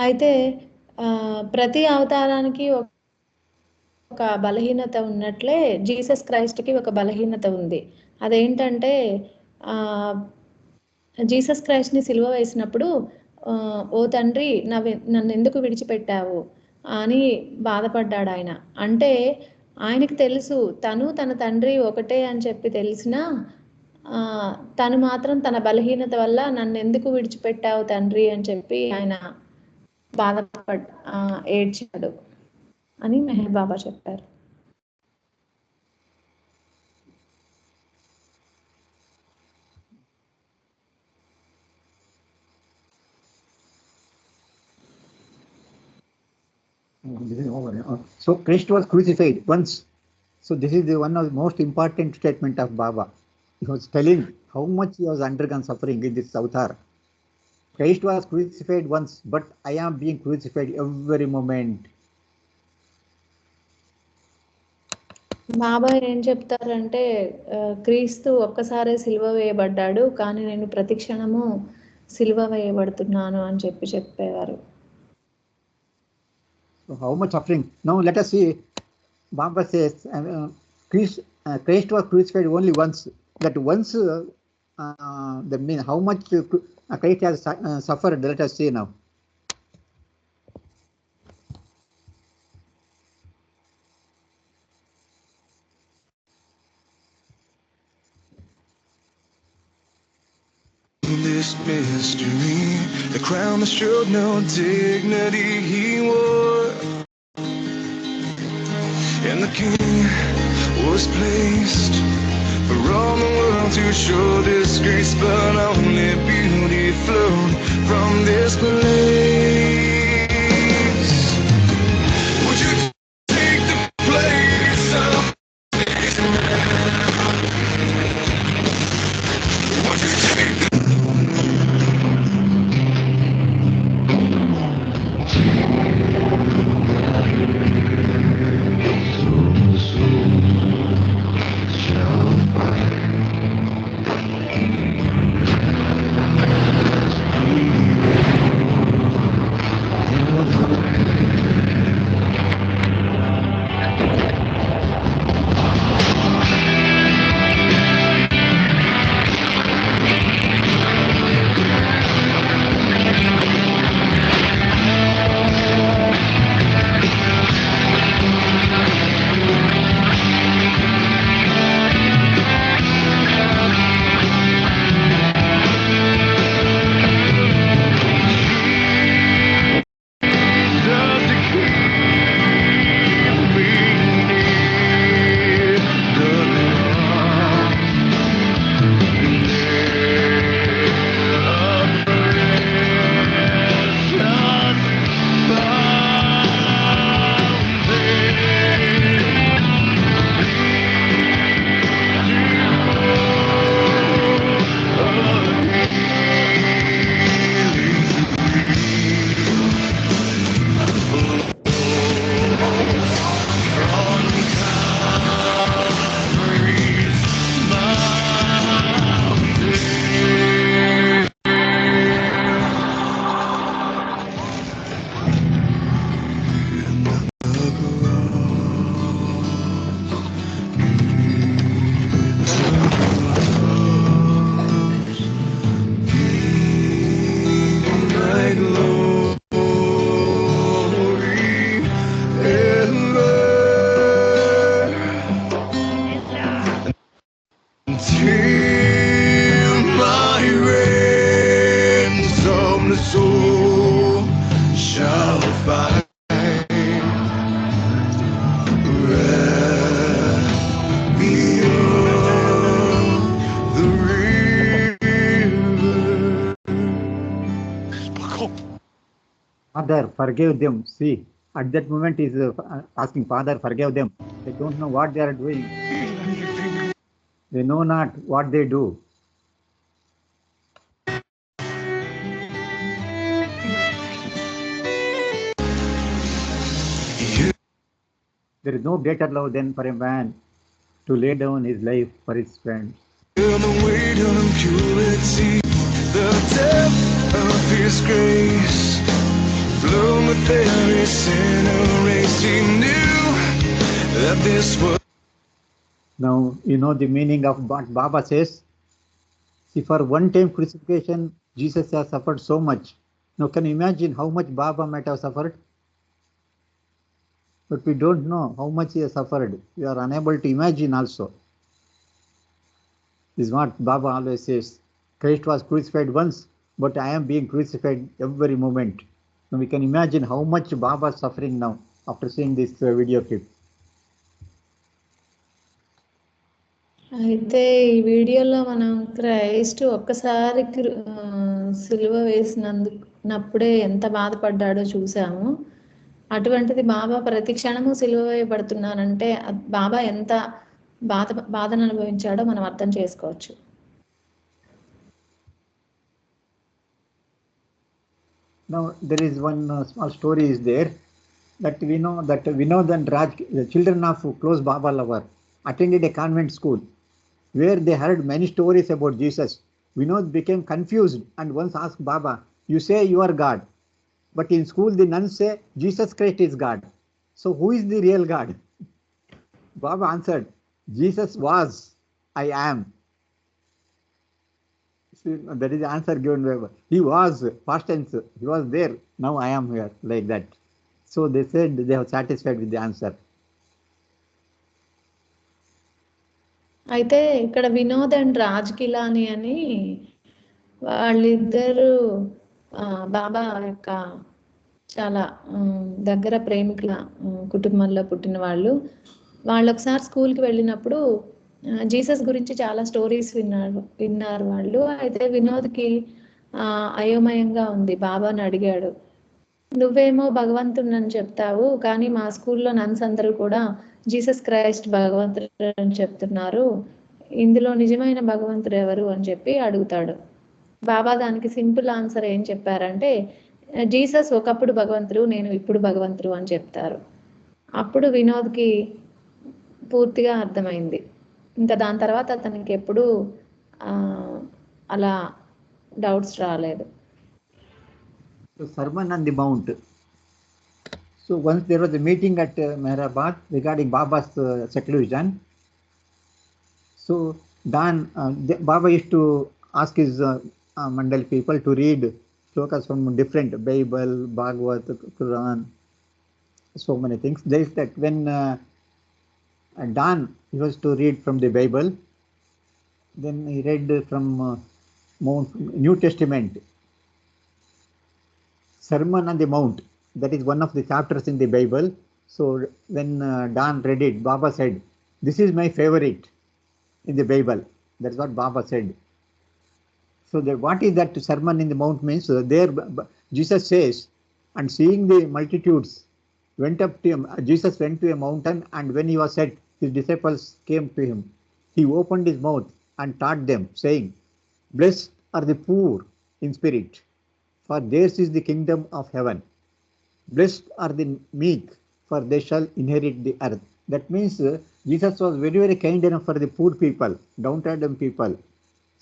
అయితే ప్రతి అవతారానికి ఒక బలహీనత ఉన్నట్లే Jesus క్రైస్ట్కి ఒక బలహీనత ఉంది. అదేంటంటే Jesus క్రైస్ట్ని సిలువ వేసినప్పుడు ఓ తండ్రి నన్ను ఎందుకు విడిచిపెట్టావు అని బాధపడ్డాడు ఆయన. అంటే ఆయనకి తెలుసు తన తండ్రి ఒకటే అని చెప్పి తెలిసినా తను మాత్రం తన బలహీనత వల్ల నన్ను ఎందుకు విడిచిపెట్టావు తండ్రి అని చెప్పి ఆయన ఏడ్చాడు అని మెహర్ బాబా చెప్పారు. So Christ was crucified once. So this is the one of the most important statement of Baba. He was telling how much he has undergone suffering in this avatar. Christ was crucified once, but I am being crucified every moment. బాబా ఏం చెప్తారంటే క్రీస్తు ఒక్కసారే సిలువ వేయబడ్డాడు, కానీ నేను ప్రతి క్షణము సిలువ వేయబడుతున్నాను అని చెప్పేవారు. So how much suffering? Now let us see. Baba says Christ was crucified only once. That once, that means how much Christ has suffered. Let us see now. This mystery, the crown that showed no dignity he wore, and the king was placed for all the world to show disgrace, but only beauty flowed from this place. Would you take the place of this man? Would you take the Father, forgive them. See, at that moment he is asking, Father, forgive them. They don't know what they are doing. They know not what they do. There is no greater love than for a man to lay down his life for his friends. In the weight of impurity, the depth of His grace, flow with every sinner race. He knew that this was. Now, you know the meaning of what Baba says. See, for one time crucifixion, Jesus has suffered so much. Now, can you imagine how much Baba might have suffered? But we don't know how much he has suffered. We are unable to imagine also. This is what Baba always says. Christ was crucified once, but I am being crucified every moment. Now we can imagine how much Baba is suffering now after seeing this video clip. అయితే ఈ వీడియోలో మనం Christ ఒక్కసారి సిలువ వేసినందుకున్నప్పుడే ఎంత బాధపడ్డాడో చూసాము. అటువంటిది బాబా ప్రతి క్షణము సిలువ వేయబడుతున్నానంటే బాబా ఎంత బాధను అనుభవించాడో మనం అర్థం చేసుకోవచ్చు. Now there is one small story is there that we know that Vinod and Raj, the children of close Baba lover, attended a convent school where they heard many stories about Jesus. Vinod became confused and once asked Baba, "You say you are God, but in school the nuns say Jesus Christ is God. So who is the real God?" Baba answered, "Jesus was, I am." See, that is the answer given by Baba. He was, past tense, he was there, now I am here, like that. So they said they are satisfied with the answer. అయితే ఇక్కడ Vinod and Raj Kilani అని వాళ్ళిద్దరు బాబా యొక్క చాలా దగ్గర ప్రేమికుల కుటుంబంలో పుట్టిన వాళ్ళు. ఒకసారి స్కూల్కి వెళ్ళినప్పుడు జీసస్ గురించి చాలా స్టోరీస్ విన్నారు వాళ్ళు. అయితే వినోద్కి అయోమయంగా ఉంది. బాబాని అడిగాడు, "నువ్వేమో భగవంతుడిని చెప్తావు, కానీ మా స్కూల్లో నన్స్ అందరూ కూడా జీసస్ క్రైస్ట్ భగవంతుడు అని చెప్తున్నారు. ఇందులో నిజమైన భగవంతుడు ఎవరు అని చెప్పి అడుగుతాడు. బాబా దానికి సింపుల్ ఆన్సర్ ఏం చెప్పారంటే, జీసస్ ఒకప్పుడు భగవంతుడు, నేను ఇప్పుడు భగవంతుడు అని చెప్తారు. అప్పుడు వినోద్కి పూర్తిగా అర్థమైంది. ఇంకా దాని తర్వాత అతనికి ఎప్పుడు అలా డౌట్స్ రాలేదు. So Sermon on the Mount. So once there was a meeting at Meherabad regarding Baba's seclusion. So Baba used to ask his Mandal people to read slokas from different Bible, Bhagavad, Quran, so many things. There is that when Dan he was to read from the Bible, then he read from New Testament. Sermon on the Mount, that is one of the chapters in the Bible. So when Dan read it, Baba said, "This is my favorite in the Bible." That's what Baba said. So what is that Sermon in the Mount means? There Jesus says, and seeing the multitudes, Jesus went to a mountain, and when he was set, his disciples came to him. He opened his mouth and taught them, saying, "Blessed are the poor in spirit, for theirs is the kingdom of heaven. Blessed are the meek, for they shall inherit the earth." That means Jesus was very, very kind enough for the poor people, downtrodden people.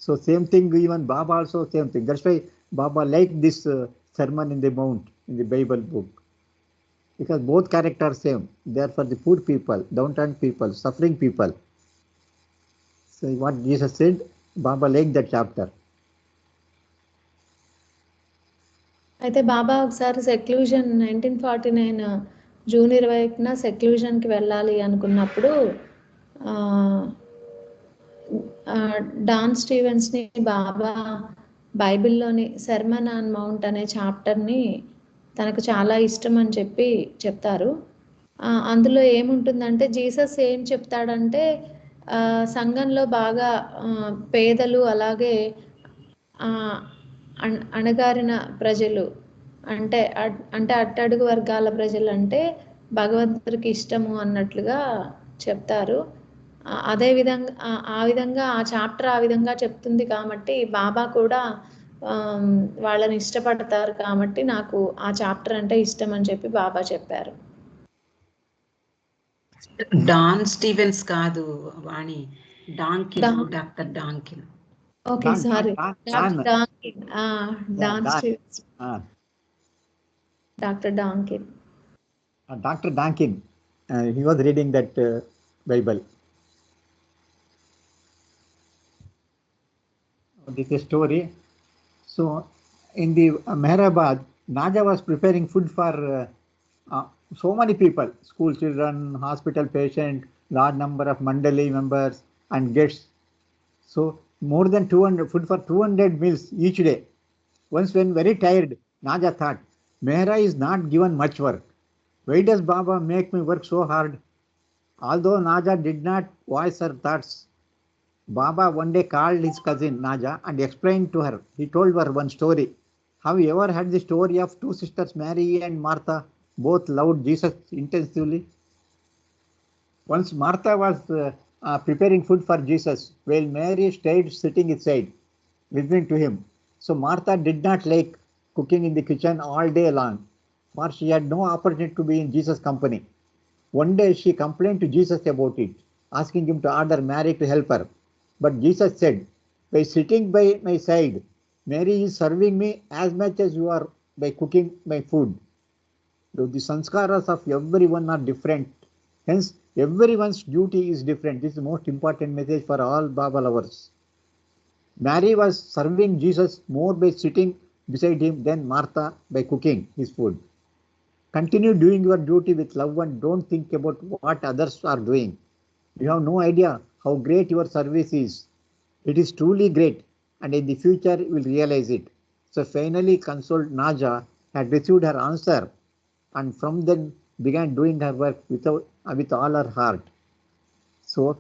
So same thing, even Baba also same thing. That's why Baba liked this Sermon in the Mount in the Bible book. Because both characters same. They are for the poor people, downtrodden people, suffering people. So what Jesus said, Baba liked that chapter. అయితే బాబా ఒకసారి seclusion 1949 June 20న సెక్లూజన్కి వెళ్ళాలి అనుకున్నప్పుడు don స్టీవెన్స్ని బాబా బైబిల్లోని sermon on mount అనే చాప్టర్ని తనకు చాలా ఇష్టం అని చెప్పి చెప్తారు. అందులో ఏముంటుందంటే జీసస్ ఏం చెప్తాడంటే సంఘంలో బాగా పేదలు అలాగే అణగారిన ప్రజలు అంటే అట్టడుగు వర్గాల ప్రజలు అంటే భగవంతుడికి ఇష్టము అన్నట్లుగా చెప్తారు. ఆ విధంగా ఆ చాప్టర్ ఆ విధంగా చెప్తుంది కాబట్టి బాబా కూడా వాళ్ళని ఇష్టపడతారు కాబట్టి నాకు ఆ చాప్టర్ అంటే ఇష్టం అని చెప్పి బాబా చెప్పారు. డాన్ స్టీవెన్స్ కాదు Vani, Dankin, Dan doctor Dankin. Okay sorry doctor Dankin. Dan Dan. Stevens, doctor Dankin. Dr. Dankin, he was reading that Bible. This is a story. So, in the Mehrabad, Naja was preparing food for so many people, school children, hospital patient, large number of Mandali members and guests. So, more than 200 food for 200 meals each day. Once, when very tired, Naja thought, Mehra is not given much work. Why does Baba make me work so hard? Although Naja did not voice her thoughts, Baba one day called his cousin Naja and explained to her. He told her one story. Have you ever heard the story of two sisters, Mary and Martha? Both loved Jesus intensively. Once Martha was preparing food for Jesus, while Mary stayed sitting inside, listening to him. So Martha did not like cooking in the kitchen all day long, for she had no opportunity to be in Jesus' company. One day she complained to Jesus about it, asking him to order Mary to help her. But Jesus said, by sitting by my side, Mary is serving me as much as you are by cooking my food. Though the sanskaras of everyone are different, hence everyone's duty is different. This is the most important message for all Baba lovers. Mary was serving Jesus more by sitting beside him than Martha by cooking his food. Continue doing your duty with love and don't think about what others are doing. You have no idea how great your service is. It is truly great, and in the future you will realize it. So finally consoled Naja had received her answer, and from then began doing her work with all her heart. So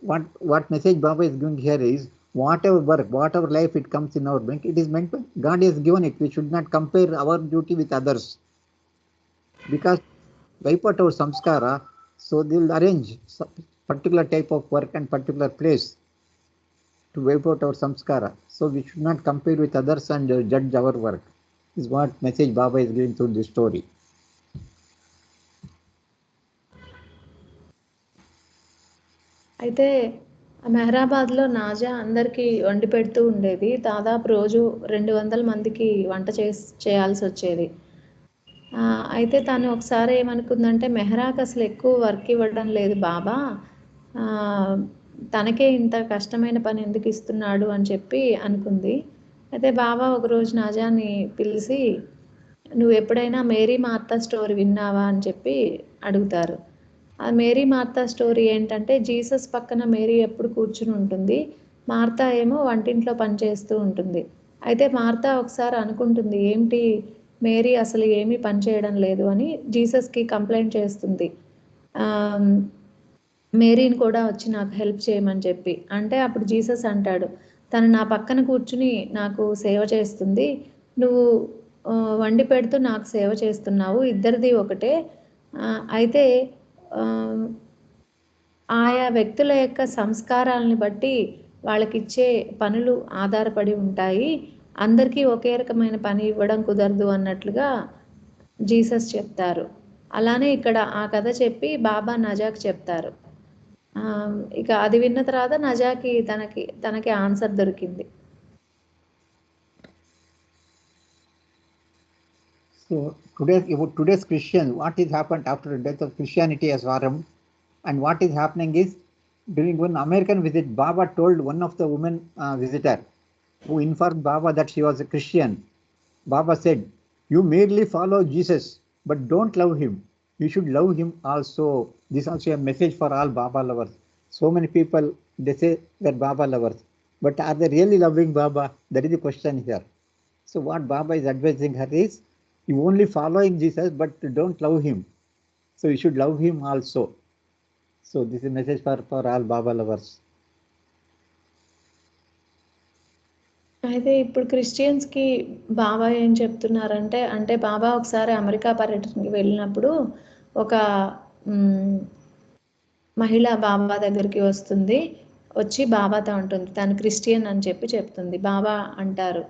what message Baba is giving here is, whatever work, whatever life it comes in our bank, it is meant by God has given it. We should not compare our duty with others, because wipe out our samskara, so they will arrange particular type of work and particular place to wipe out our samskara. So we should not compare with others and judge our work. This is what message Baba is giving through this story. అయితే మెహరాబాద్లో నాజా అందరికీ వండి పెడుతూ ఉండేది. దాదాపు రోజు 200 మందికి వంట చేయాల్సి వచ్చేది. అయితే తను ఒకసారి ఏమనుకుందంటే, మెహరాకి అసలు ఎక్కువ వర్క్ ఇవ్వడం లేదు బాబా, తనకే ఇంత కష్టమైన పని ఎందుకు ఇస్తున్నాడు అని చెప్పి అనుకుంది. అయితే బాబా ఒకరోజు నాజాని పిలిచి, నువ్వు ఎప్పుడైనా మేరీ మార్తా స్టోరీ విన్నావా అని చెప్పి అడుగుతారు. ఆ మేరీ మార్తా స్టోరీ ఏంటంటే, జీసస్ పక్కన మేరీ ఎప్పుడు కూర్చుని ఉంటుంది, మార్తా ఏమో వంటింట్లో పనిచేస్తూ ఉంటుంది. అయితే మార్తా ఒకసారి అనుకుంటుంది, ఏంటి మేరీ అసలు ఏమీ పని చేయడం లేదు అని జీసస్కి కంప్లైంట్ చేస్తుంది. మేరీని కూడా వచ్చి నాకు హెల్ప్ చేయమని చెప్పి. అంటే అప్పుడు జీసస్ అంటాడు, తను నా పక్కన కూర్చుని నాకు సేవ చేస్తుంది, నువ్వు వండి పెడుతూ నాకు సేవ చేస్తున్నావు, ఇద్దరిది ఒకటే. అయితే ఆయా వ్యక్తుల యొక్క సంస్కారాలని బట్టి వాళ్ళకిచ్చే పనులు ఆధారపడి ఉంటాయి, అందరికీ ఒకే రకమైన పని ఇవ్వడం కుదరదు అన్నట్లుగా జీసస్ చెప్తారు. అలానే ఇక్కడ ఆ కథ చెప్పి బాబా నజాకి చెప్తారు. ఇక అది విన్న తర్వాత నజాకి తనకి ఆన్సర్ దొరికింది. So today's Christians, what is happened after the death of Christianity as Varam, and what is happening is, during one American visit, Baba told one of the women visitor who informed Baba that she was a Christian. Baba said, you merely follow Jesus, but don't love him. You should love him also. This is also a message for all Baba lovers. So many people, they say they're Baba lovers, but are they really loving Baba? That is the question here. So what Baba is advising her is, you only following Jesus, but don't love him. So you should love him also. So this is a message for all Baba lovers. అయితే ఇప్పుడు క్రిస్టియన్స్కి బాబా ఏం చెప్తున్నారంటే, అంటే బాబా ఒకసారి America పర్యటనకి వెళ్ళినప్పుడు ఒక మహిళ బాబా దగ్గరికి వచ్చి బాబాతో ఉంటుంది, తను క్రిస్టియన్ అని చెప్పి చెప్తుంది. బాబా అంటారు,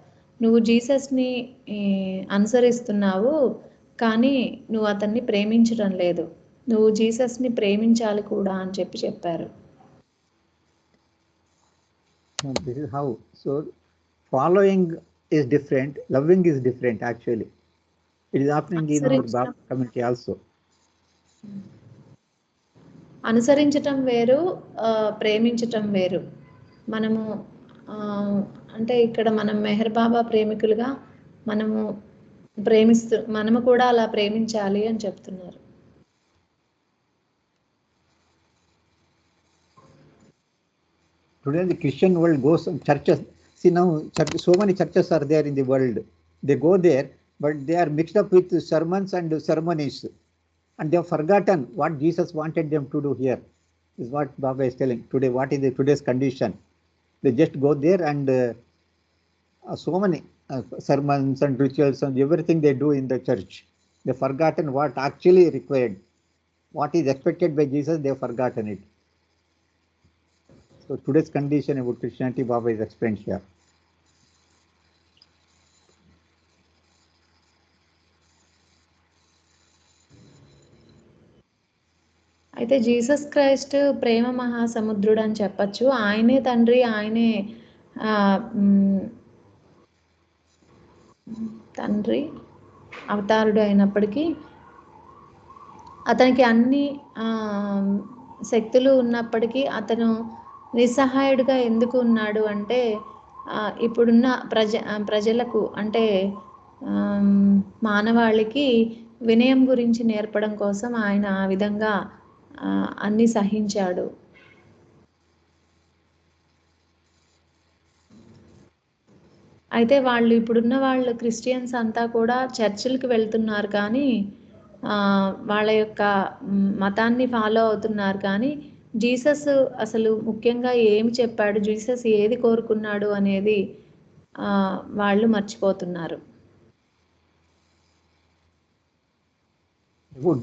నువ్వు జీసస్ని అనుసరిస్తున్నావు, కానీ నువ్వు అతన్ని ప్రేమించడం లేదు. నువ్వు జీసస్ని ప్రేమించాలి కూడా అని చెప్పారు. This is how. So following is different, loving is different actually. It is happening in our Baba community also. అనుసరించటం వేరు, ప్రేమించటం వేరు. మనము అంటే ఇక్కడ మనం మెహర్ బాబా ప్రేమికులుగా మనము కూడా అలా ప్రేమించాలి అని చెప్తున్నారు. Today the Christian world goes on churches. See now, so many churches are there in the world. They go there, but they are mixed up with sermons and ceremonies. And they have forgotten what Jesus wanted them to do here. Is what Baba is telling. Today, what is today's condition? They just go there and so many sermons and rituals and everything they do in the church. They have forgotten what actually required. What is expected by Jesus, they have forgotten it. So today's condition about Christianity, Baba is explained here. అయితే Jesus Christ ప్రేమ మహాసముద్రుడు అని చెప్పచ్చు. ఆయనే తండ్రి, ఆయనే తండ్రి అవతారుడు అయినప్పటికీ అతనికి అన్ని శక్తులు ఉన్నప్పటికీ అతను నిస్సహాయుడిగా ఎందుకు ఉన్నాడు అంటే ఇప్పుడున్న ప్రజలకు అంటే మానవాళికి వినయం గురించి నేర్పడం కోసం ఆయన ఆ విధంగా అన్ని సహించాడు. అయితే ఇప్పుడున్న వాళ్ళు క్రిస్టియన్స్ అంతా కూడా చర్చిలకు వెళ్తున్నారు కానీ వాళ్ళ యొక్క మతాన్ని ఫాలో అవుతున్నారు కానీ జీసస్ అసలు ముఖ్యంగా ఏమి చెప్పాడు, జీసస్ ఏది కోరుకున్నాడు అనేది వాళ్ళు మర్చిపోతున్నారు.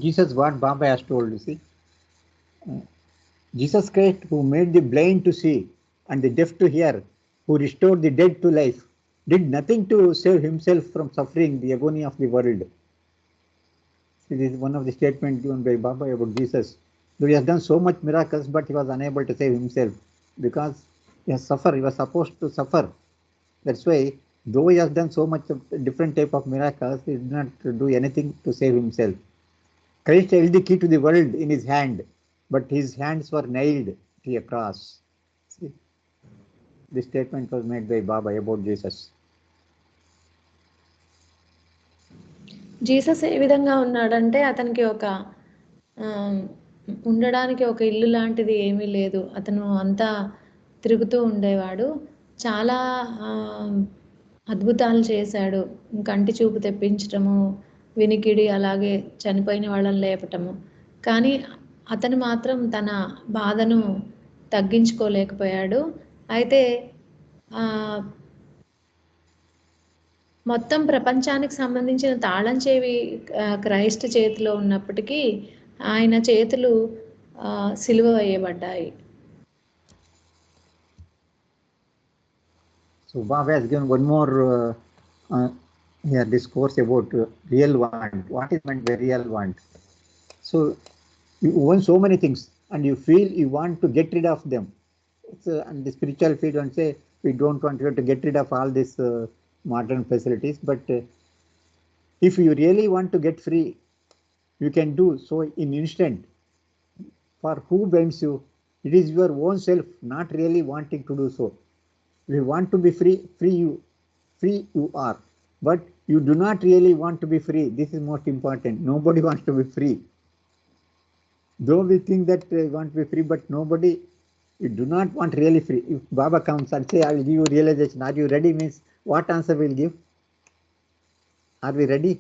Jesus, what Baba has told, you see, Jesus Christ, who made the blind to see and the deaf to hear, who restored the dead to life, did nothing to save himself from suffering the agony of the world. This is one of the statements given by Baba about Jesus. Though he has done so much miracles, but he was unable to save himself because he has suffered. He was supposed to suffer. That's why, though he has done so much of different type of miracles, he did not do anything to save himself. Christ held the key to the world in his hand, but his hands were nailed to a cross. See, this statement was made by Baba about Jesus. Jesus ఏ విధంగా ఉన్నాడంటే అతనికి ఉండడానికి ఒక ఇల్లు లాంటిది ఏమీ లేదు. అతను అంతా తిరుగుతూ ఉండేవాడు. చాలా అద్భుతాలు చేశాడు. కంటి చూపు తెప్పించటము, వినికిడి, అలాగే చనిపోయిన వాళ్ళని లేపటము. కానీ అతను మాత్రం తన బాధను తగ్గించుకోలేకపోయాడు. అయితే మొత్తం ప్రపంచానికి సంబంధించిన తాళం చెవి క్రైస్ట్ చేతిలో ఉన్నప్పటికీ ఆయన చేతులు సిలువ వేయబడ్డాయి. So Baba has given one more here discourse about real want. What is meant by real want? So you want so many things and you feel you want to get rid of them. And the spiritual field don't say we don't want you to get rid of all these modern facilities, but if you really want to get free, you can do so in instant. For who bends you? It is your own self not really wanting to do so. If you want to be free, free you are, but you do not really want to be free. This is most important. Nobody wants to be free. Though we think that we want to be free, but nobody, you do not want really free. If Baba comes and say, I will give you realization, are you ready? Means what answer will give? Are we ready?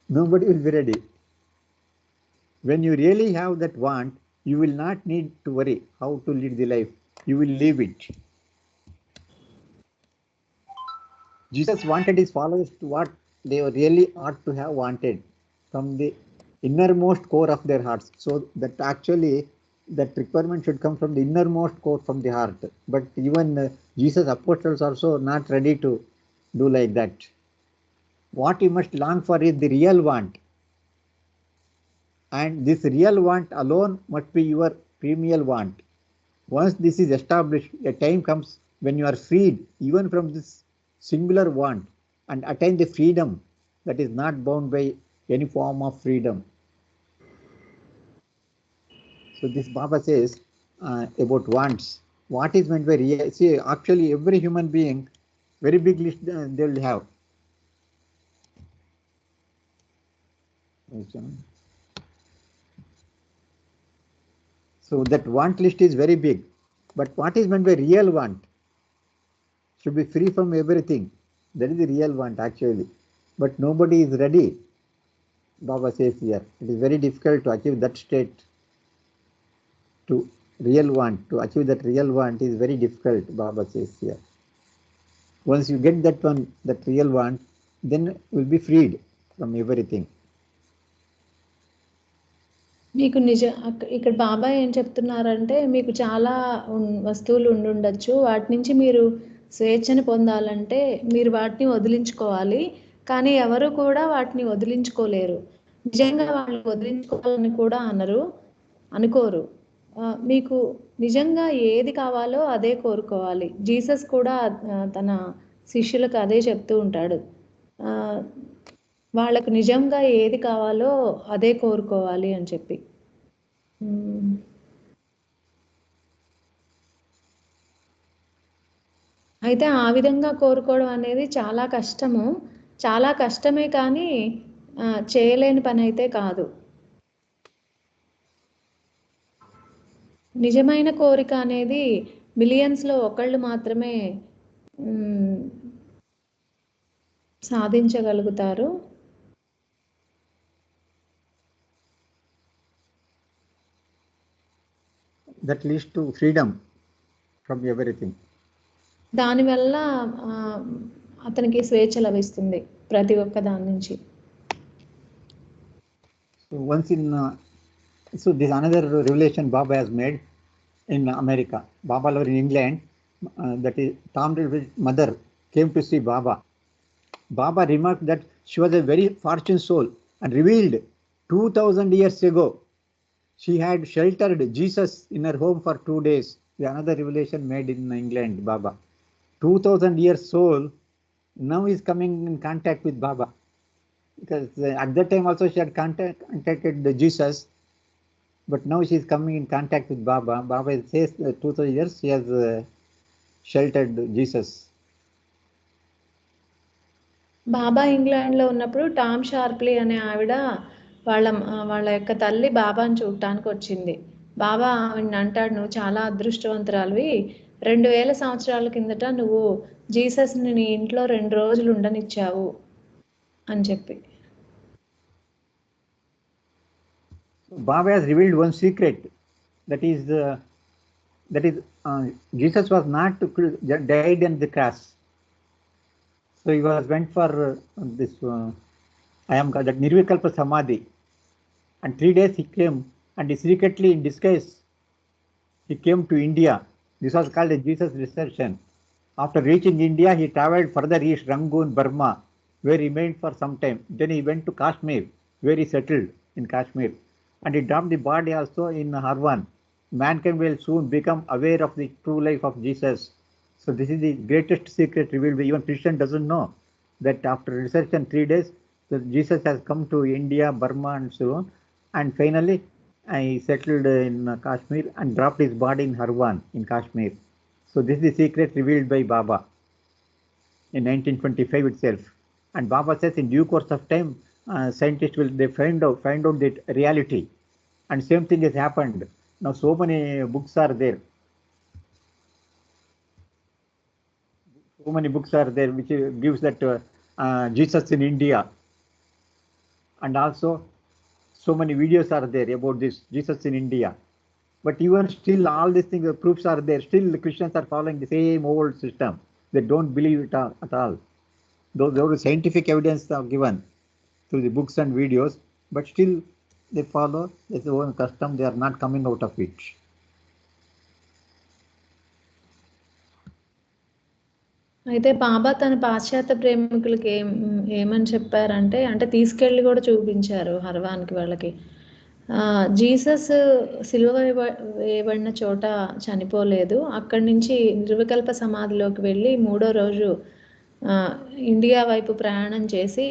Nobody will be ready. When you really have that want, you will not need to worry how to lead the life. You will live it. Jesus wanted his followers to what they really ought to have wanted from the innermost core of their hearts. So that actually that requirement should come from the innermost core from the heart. But even Jesus' apostles also not ready to do like that. What you must long for is the real want. and this real want alone must be your premier want. Once this is established, a time comes when you are freed even from this singular want and attain the freedom that is not bound by any form of freedom. So this Baba says about wants. What is meant by real? See, actually every human being, very big list they will have. So that want list is very big. But what is meant by real want? Should be free from everything. That is the real want actually. But nobody is ready. Baba says here, it is very difficult to achieve that state. To real want, to achieve that real want is very difficult, Baba says here. Once you get that one, that real want, then you will be freed from everything. మీకు ఇక్కడ బాబా ఏం చెప్తున్నారంటే మీకు చాలా వస్తువులు ఉండుండొచ్చు, వాటి నుంచి మీరు స్వేచ్ఛను పొందాలంటే మీరు వాటిని వదిలించుకోవాలి. కానీ ఎవరు కూడా వాటిని వదిలించుకోలేరు. నిజంగా వాళ్ళు వదిలించుకోవాలని కూడా అనుకోరు. మీకు నిజంగా ఏది కావాలో అదే కోరుకోవాలి. జీసస్ కూడా తన శిష్యులకు అదే చెప్తూ ఉంటాడు. వాళ్ళకు నిజంగా ఏది కావాలో అదే కోరుకోవాలి అని చెప్పి. అయితే ఆ విధంగా కోరుకోవడం అనేది చాలా కష్టము. చాలా కష్టమే కానీ చేయలేని పని అయితే కాదు. నిజమైన కోరిక అనేది మిలియన్స్లో ఒకళ్ళు మాత్రమే సాధించగలుగుతారు. That leads to freedom from everything. దానివల్ల అతనికి స్వేచ్ఛ లభిస్తుంది ప్రతి ఒక్క దాని నుంచి. So once in so this another revelation Baba has made in America. Baba in England, that is Tom Riddle's mother came to see Baba. Baba remarked that she was a very fortunate soul and revealed 2000 years ago she had sheltered Jesus in her home for 2 days. Another revelation made in England, Baba. 2000 years soul now is coming in contact with Baba. Because at that time also she had contacted Jesus, but now she is coming in contact with Baba. Baba says 2000 years she has sheltered Jesus. బాబా ఇంగ్లాండ్లో ఉన్నప్పుడు Tom sharply అనే ఆవిడ వాళ్ళ యొక్క తల్లి బాబాను చూడటానికి వచ్చింది. బాబా ఆవిడని అంటాడు, నువ్వు చాలా అదృష్టవంతురాలివి, 2000 సంవత్సరాల కిందట నువ్వు జీసస్ని నీ ఇంట్లో 2 రోజులు ఉండనిచ్చావు అని చెప్పి. Baba has revealed one secret, that is Jesus was not died in the cross. So he went for this that Nirvikalpa Samadhi, and 3 days he came, and secretly in disguise he came to India. This was called a Jesus reception. After reaching India, he travelled further east, Rangoon, Burma, where he remained for some time. Then he went to Kashmir, where he settled in Kashmir, and he dropped the body also in Harwan. Mankind will soon become aware of the true life of Jesus. So this is the greatest secret revealed. Even Christian doesn't know that after research and 3 days, that Jesus has come to India, Burma, and so on, and finally he settled in Kashmir and dropped his body in Harwan in Kashmir. So this is the secret revealed by Baba in 1925 itself. And Baba says in due course of time, scientists will find out that reality, and same thing has happened. Now so many books are there. So many books are there which gives that Jesus in India, and also so many videos are there about this Jesus in India. But even still all these things, the proofs are there. Still the Christians are following the same old system. They don't believe it at all. Those scientific evidence are given through the books and videos, but still they follow their own custom. They are not coming out of it. అయితే బాబా తన పాశ్చాత్య ప్రేమికులకి ఏమని చెప్పారంటే, అంటే తీసుకెళ్ళి కూడా చూపించారు హర్వాన్కి వాళ్ళకి. జీసస్ సిలువ వేయబడిన చోట చనిపోలేదు. అక్కడి నుంచి నిర్వికల్ప సమాధిలోకి వెళ్ళి 3వ రోజు ఇండియా వైపు ప్రయాణం చేసి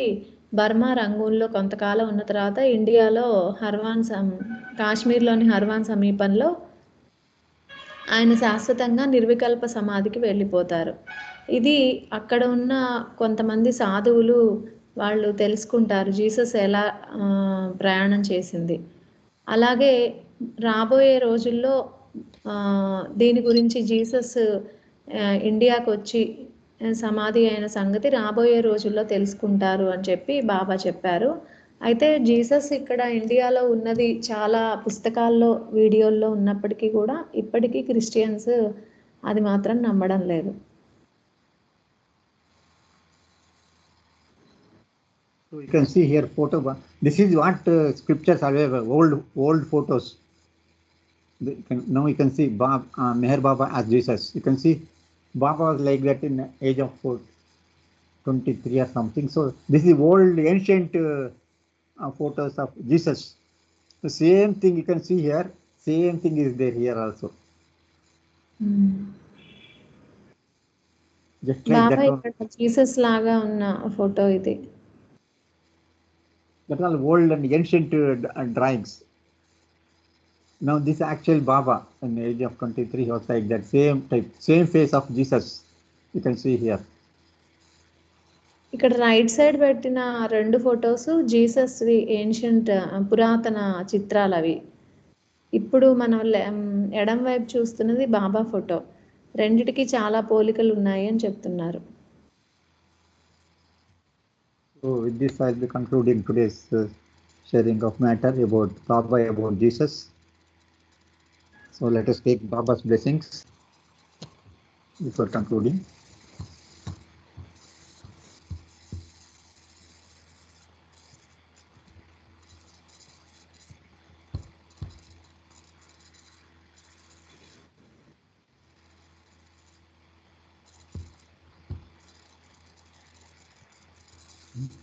బర్మా రంగూన్లో కొంతకాలం ఉన్న తర్వాత ఇండియాలో కాశ్మీర్లోని హర్వాన్ సమీపంలో ఆయన శాశ్వతంగా నిర్వికల్ప సమాధికి వెళ్ళిపోతారు. ఇది అక్కడ ఉన్న కొంతమంది సాధువులు వాళ్ళు తెలుసుకుంటారు జీసస్ ఎలా ప్రయాణం చేసింది. అలాగే రాబోయే రోజుల్లో దీని గురించి జీసస్ ఇండియాకు వచ్చి సమాధి అయిన సంగతి రాబోయే రోజుల్లో తెలుసుకుంటారు అని చెప్పి బాబా చెప్పారు. అయితే జీసస్ ఇక్కడ ఇండియాలో ఉన్నది చాలా పుస్తకాల్లో వీడియోల్లో ఉన్నప్పటికీ కూడా ఇప్పటికీ క్రిస్టియన్స్ అది మాత్రం నమ్మడం లేదు. So you can see here photo. This is what scriptures are old photos. Now you can see Meher Baba as Jesus. You can see Baba was like that in the age of 23 or something. So this is old ancient photos of Jesus. The same thing you can see here. Same thing is there here also. Just like Baba that ఇక్కడ Jesus లాగా ఉన్న photo ఇది. That are old and ancient drawings. Now this actual Baba in the age of 23 was like that same type, same face of Jesus. You can see here. ఇక్కడ right side పెట్టిన 2 photos Jesus ancient పురాతన చిత్రాలు అవి. ఇప్పుడు మనం ఎడం వైపు చూస్తున్నది బాబా ఫోటో. రెండిటికి చాలా పోలికలు ఉన్నాయి అని చెప్తున్నారు. So with this I'll be concluding today's sharing of matter about Baba, about Jesus. So let us take Baba's blessings before concluding.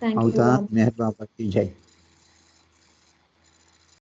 Thank you. Avtar Meher Baba ki jai.